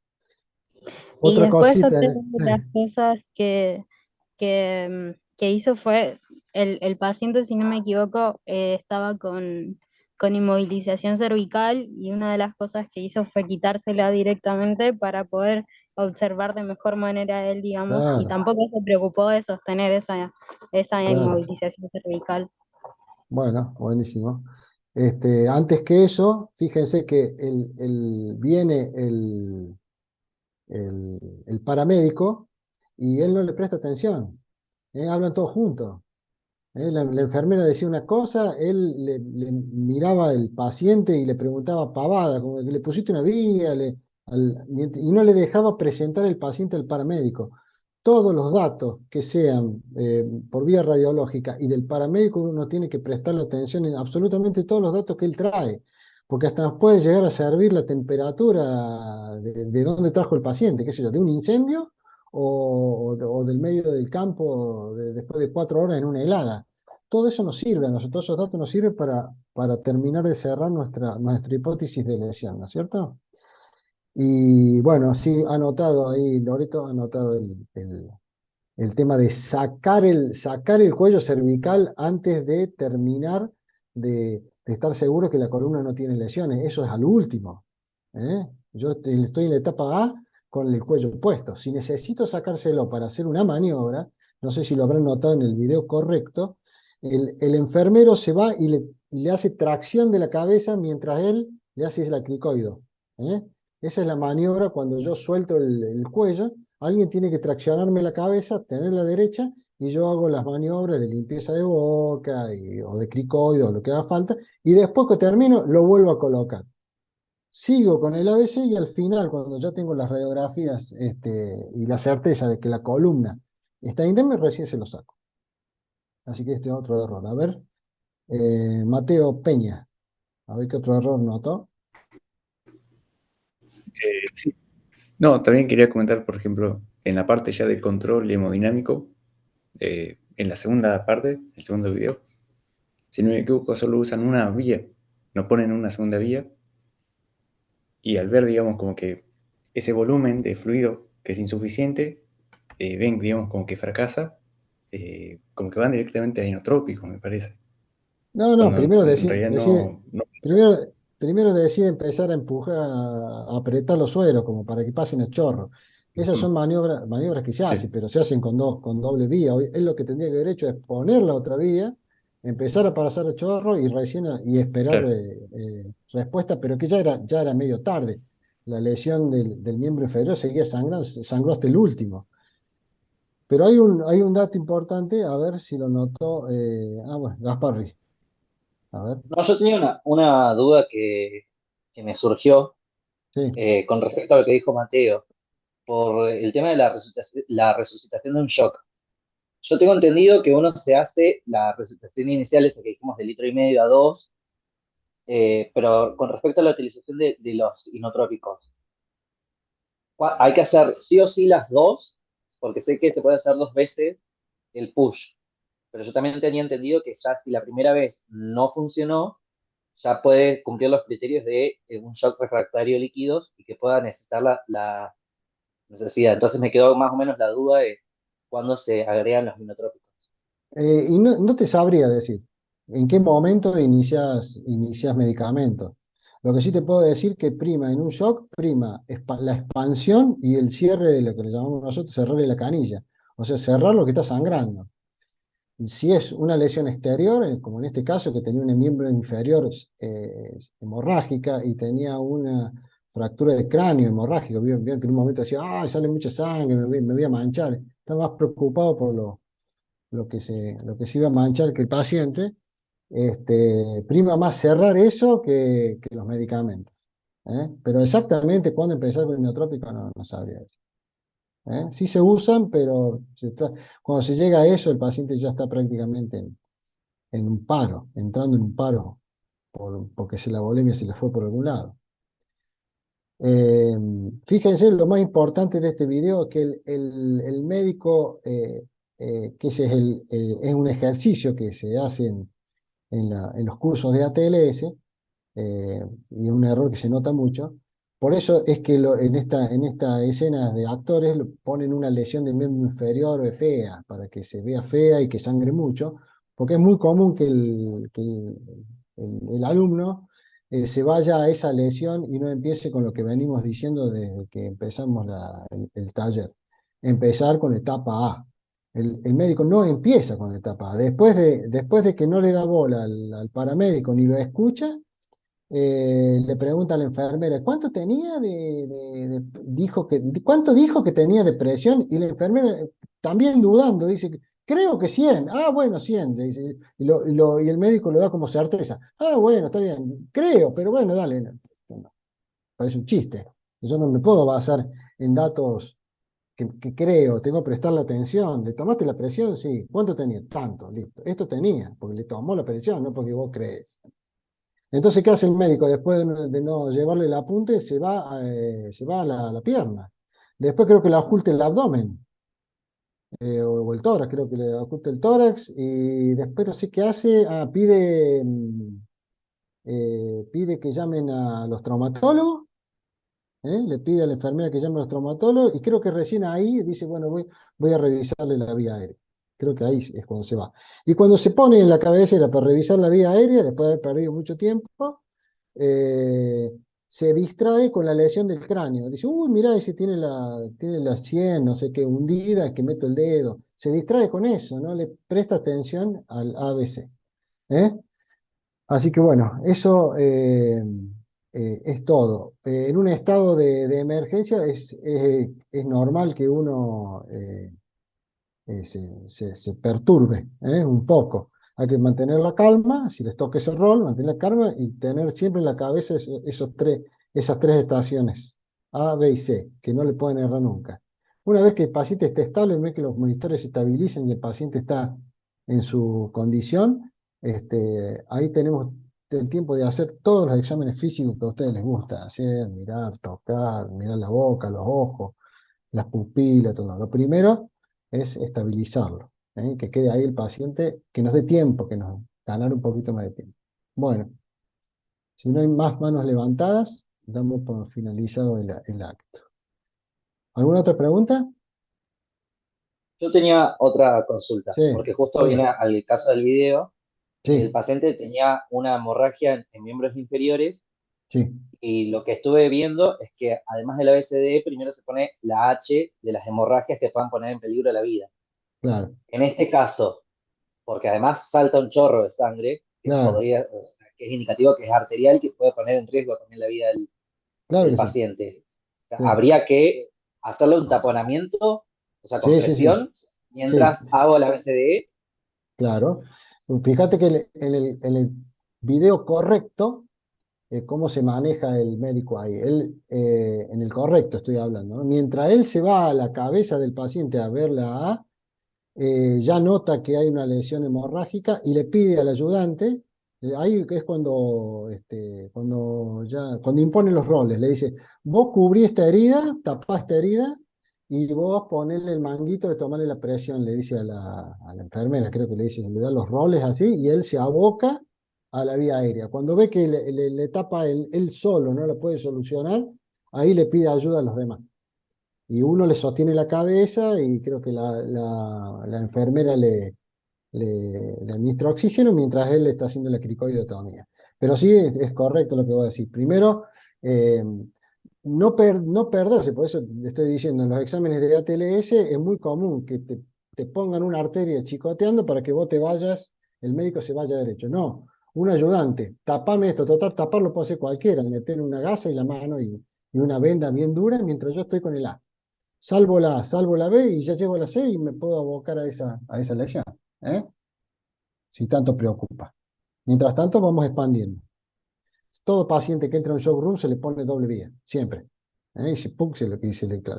Y Otra después cosita, otra de las cosas que hizo fue, el paciente, si no me equivoco, estaba con inmovilización cervical y una de las cosas que hizo fue quitársela directamente para poder observar de mejor manera a él, digamos, y claro, tampoco se preocupó de sostener esa claro. inmovilización cervical. Bueno, buenísimo. Antes que eso, fíjense que viene el paramédico y él no le presta atención. Hablan todos juntos. La enfermera decía una cosa, él le miraba al paciente y le preguntaba pavada, como que le pusiste una vía, y no le dejaba presentar el paciente al paramédico. Todos los datos que sean por vía radiológica y del paramédico uno tiene que prestarle atención en absolutamente todos los datos que él trae, porque hasta nos puede llegar a servir la temperatura de dónde trajo el paciente, qué sé yo, de un incendio o del medio del campo después de 4 horas en una helada. Todo eso nos sirve, todos esos datos nos sirven para terminar de cerrar nuestra hipótesis de lesión, ¿no es cierto? Y bueno, sí, ha anotado ahí, Loreto ha anotado el tema de sacar el cuello cervical antes de terminar de estar seguro que la columna no tiene lesiones. Eso es al último. ¿Eh? Yo estoy en la etapa A con el cuello puesto. Si necesito sacárselo para hacer una maniobra, no sé si lo habrán notado en el video correcto, el enfermero se va y le hace tracción de la cabeza mientras él le hace el cricoido. ¿Eh? Esa es la maniobra cuando yo suelto el cuello. Alguien tiene que traccionarme la cabeza, tenerla derecha, y yo hago las maniobras de limpieza de boca o de cricoide o lo que haga falta, y después que termino lo vuelvo a colocar. Sigo con el ABC y al final, cuando ya tengo las radiografías y la certeza de que la columna está indemne, recién se lo saco. Así que este es otro error. A ver, Mateo Peña, a ver qué otro error notó. Sí. No, también quería comentar, por ejemplo, en la parte ya del control hemodinámico, en la segunda parte, el segundo video, si no me equivoco, solo usan una vía, no ponen una segunda vía, y al ver, digamos, como que ese volumen de fluido que es insuficiente, ven, digamos, como que fracasa, como que van directamente a inotrópico, me parece. No, Cuando primero en realidad no... primero decide empezar a empujar, a apretar los sueros como para que pasen el chorro. Esas son maniobras que se hacen, pero se hacen con doble vía. Hoy, él lo que tendría que haber hecho es poner la otra vía, empezar a pasar el chorro y recién y esperar Claro. respuesta, pero que ya era medio tarde. La lesión del miembro inferior seguía sangrando, sangró hasta el último. Pero hay un dato importante, a ver si lo notó. Bueno, Gasparri. A ver, No, yo tenía una duda que me surgió sí. con respecto a lo que dijo Mateo, por el tema de la resucitación de un shock. Yo tengo entendido que uno se hace la resucitación inicial, esa que dijimos de 1,5 litros a 2, pero con respecto a la utilización de los inotrópicos, hay que hacer sí o sí las dos, porque sé que se puede hacer 2 veces el push, pero yo también tenía entendido que ya si la primera vez no funcionó, ya puede cumplir los criterios de un shock refractario líquidos y que pueda necesitar la necesidad. Entonces me quedó más o menos la duda de cuándo se agregan los inotrópicos. Y no te sabría decir en qué momento inicias medicamentos. Lo que sí te puedo decir que prima en un shock, prima la expansión y el cierre de lo que le llamamos nosotros cerrarle la canilla. O sea, cerrar lo que está sangrando. Si es una lesión exterior, como en este caso que tenía un miembro inferior hemorrágica y tenía una fractura de cráneo hemorrágico, vieron que en un momento decía, ¡ay, sale mucha sangre, me voy a manchar! Estaba más preocupado por lo que se iba a manchar que el paciente. Prima más cerrar eso que los medicamentos. Pero exactamente cuándo empezar con el neotrópico no sabría decir. Sí se usan, pero cuando se llega a eso, el paciente ya está prácticamente en un paro, entrando en un paro, porque la volemia se le fue por algún lado. Fíjense, lo más importante de este video es que el médico, que ese es un ejercicio que se hace en los cursos de ATLS, y un error que se nota mucho. Por eso es que en esta escena de actores ponen una lesión del miembro inferior fea, para que se vea fea y que sangre mucho, porque es muy común que el alumno se vaya a esa lesión y no empiece con lo que venimos diciendo desde que empezamos el taller. Empezar con etapa A. El médico no empieza con la etapa A. Después de que no le da bola al paramédico ni lo escucha, le pregunta a la enfermera, ¿cuánto tenía ¿cuánto dijo que tenía de presión? Y la enfermera, también dudando, dice, creo que 100. Ah, bueno, 100. Le dice, y el médico lo da como certeza. Ah, bueno, está bien, creo, pero bueno, dale. No, parece un chiste. Yo no me puedo basar en datos que creo, tengo que prestarle atención. ¿Le tomaste la presión? Sí. ¿Cuánto tenía? Tanto, listo. Esto tenía, porque le tomó la presión, no porque vos crees. Entonces, ¿qué hace el médico? Después de no llevarle el apunte, se va a la pierna. Después creo que le oculta el abdomen, o el tórax, creo que le oculta el tórax, y después no sé qué hace, pide que llamen a los traumatólogos, le pide a la enfermera que llame a los traumatólogos, y creo que recién ahí dice, bueno, voy a revisarle la vía aérea. Creo que ahí es cuando se va. Y cuando se pone en la cabecera para revisar la vía aérea, después de haber perdido mucho tiempo, eh, se distrae con la lesión del cráneo. Dice, uy, mirá, ese tiene la sien, no sé qué, hundida, es que meto el dedo. Se distrae con eso, no le presta atención al ABC. ¿eh? Así que bueno, eso es todo. En un estado de emergencia es normal que uno se perturbe un poco. Hay que mantener la calma, si les toca ese rol, mantener la calma y tener siempre en la cabeza esas tres estaciones, A, B y C, que no le pueden errar nunca. Una vez que el paciente esté estable, una vez que los monitores se estabilicen y el paciente está en su condición, ahí tenemos el tiempo de hacer todos los exámenes físicos que a ustedes les gusta hacer, mirar, tocar, mirar la boca, los ojos, las pupilas, todo. Lo primero es estabilizarlo, que quede ahí el paciente, que nos dé tiempo, que nos ganar un poquito más de tiempo. Bueno, si no hay más manos levantadas, damos por finalizado el acto. ¿Alguna otra pregunta? Yo tenía otra consulta, Sí, porque justo sí, viene al caso del video. El sí, paciente tenía una hemorragia en miembros inferiores sí, y lo que estuve viendo es que además de la BCD, primero se pone la H de las hemorragias que puedan poner en peligro la vida. claro, En este caso, porque además salta un chorro de sangre, que claro, podría, o sea, que es indicativo que es arterial, que puede poner en riesgo también la vida claro del que sí, paciente. O sea, sí, habría que hacerle un taponamiento, o sea, con sí, sí, sí, presión, sí, mientras hago la BCD. claro. Fíjate que en el video correcto, cómo se maneja el médico ahí. Él, en el correcto estoy hablando, ¿no? Mientras él se va a la cabeza del paciente a ver la A, ya nota que hay una lesión hemorrágica y le pide al ayudante, ahí es cuando impone los roles, le dice, vos cubrí esta herida, tapá esta herida, y vos ponele el manguito de tomarle la presión, le dice a la enfermera, creo que le dice, le da los roles así, y él se aboca a la vía aérea. Cuando ve que le tapa él solo, no lo puede solucionar, ahí le pide ayuda a los demás. Y uno le sostiene la cabeza y creo que la enfermera le administra oxígeno mientras él está haciendo la cricoidotomía. Pero sí es correcto lo que voy a decir. Primero, eh, no perderse, por eso le estoy diciendo, en los exámenes de ATLS es muy común que te pongan una arteria chicoteando para que vos te vayas, el médico se vaya derecho. No, un ayudante, tapame esto, total, taparlo puede hacer cualquiera, meter una gasa y la mano y una venda bien dura mientras yo estoy con el A. Salvo la B y ya llego a la C y me puedo abocar a esa lesión, ¿eh? Si tanto preocupa. Mientras tanto, vamos expandiendo. Todo paciente que entra en un shock room se le pone doble vía, siempre. Y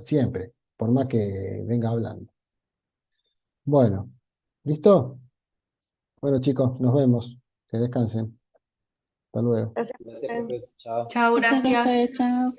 siempre, por más que venga hablando. Bueno, ¿listo? Bueno, chicos, nos vemos. Que descansen. Hasta luego. Gracias. Gracias, profe. Chao. Chao, Gracias, profe. gracias. Chao.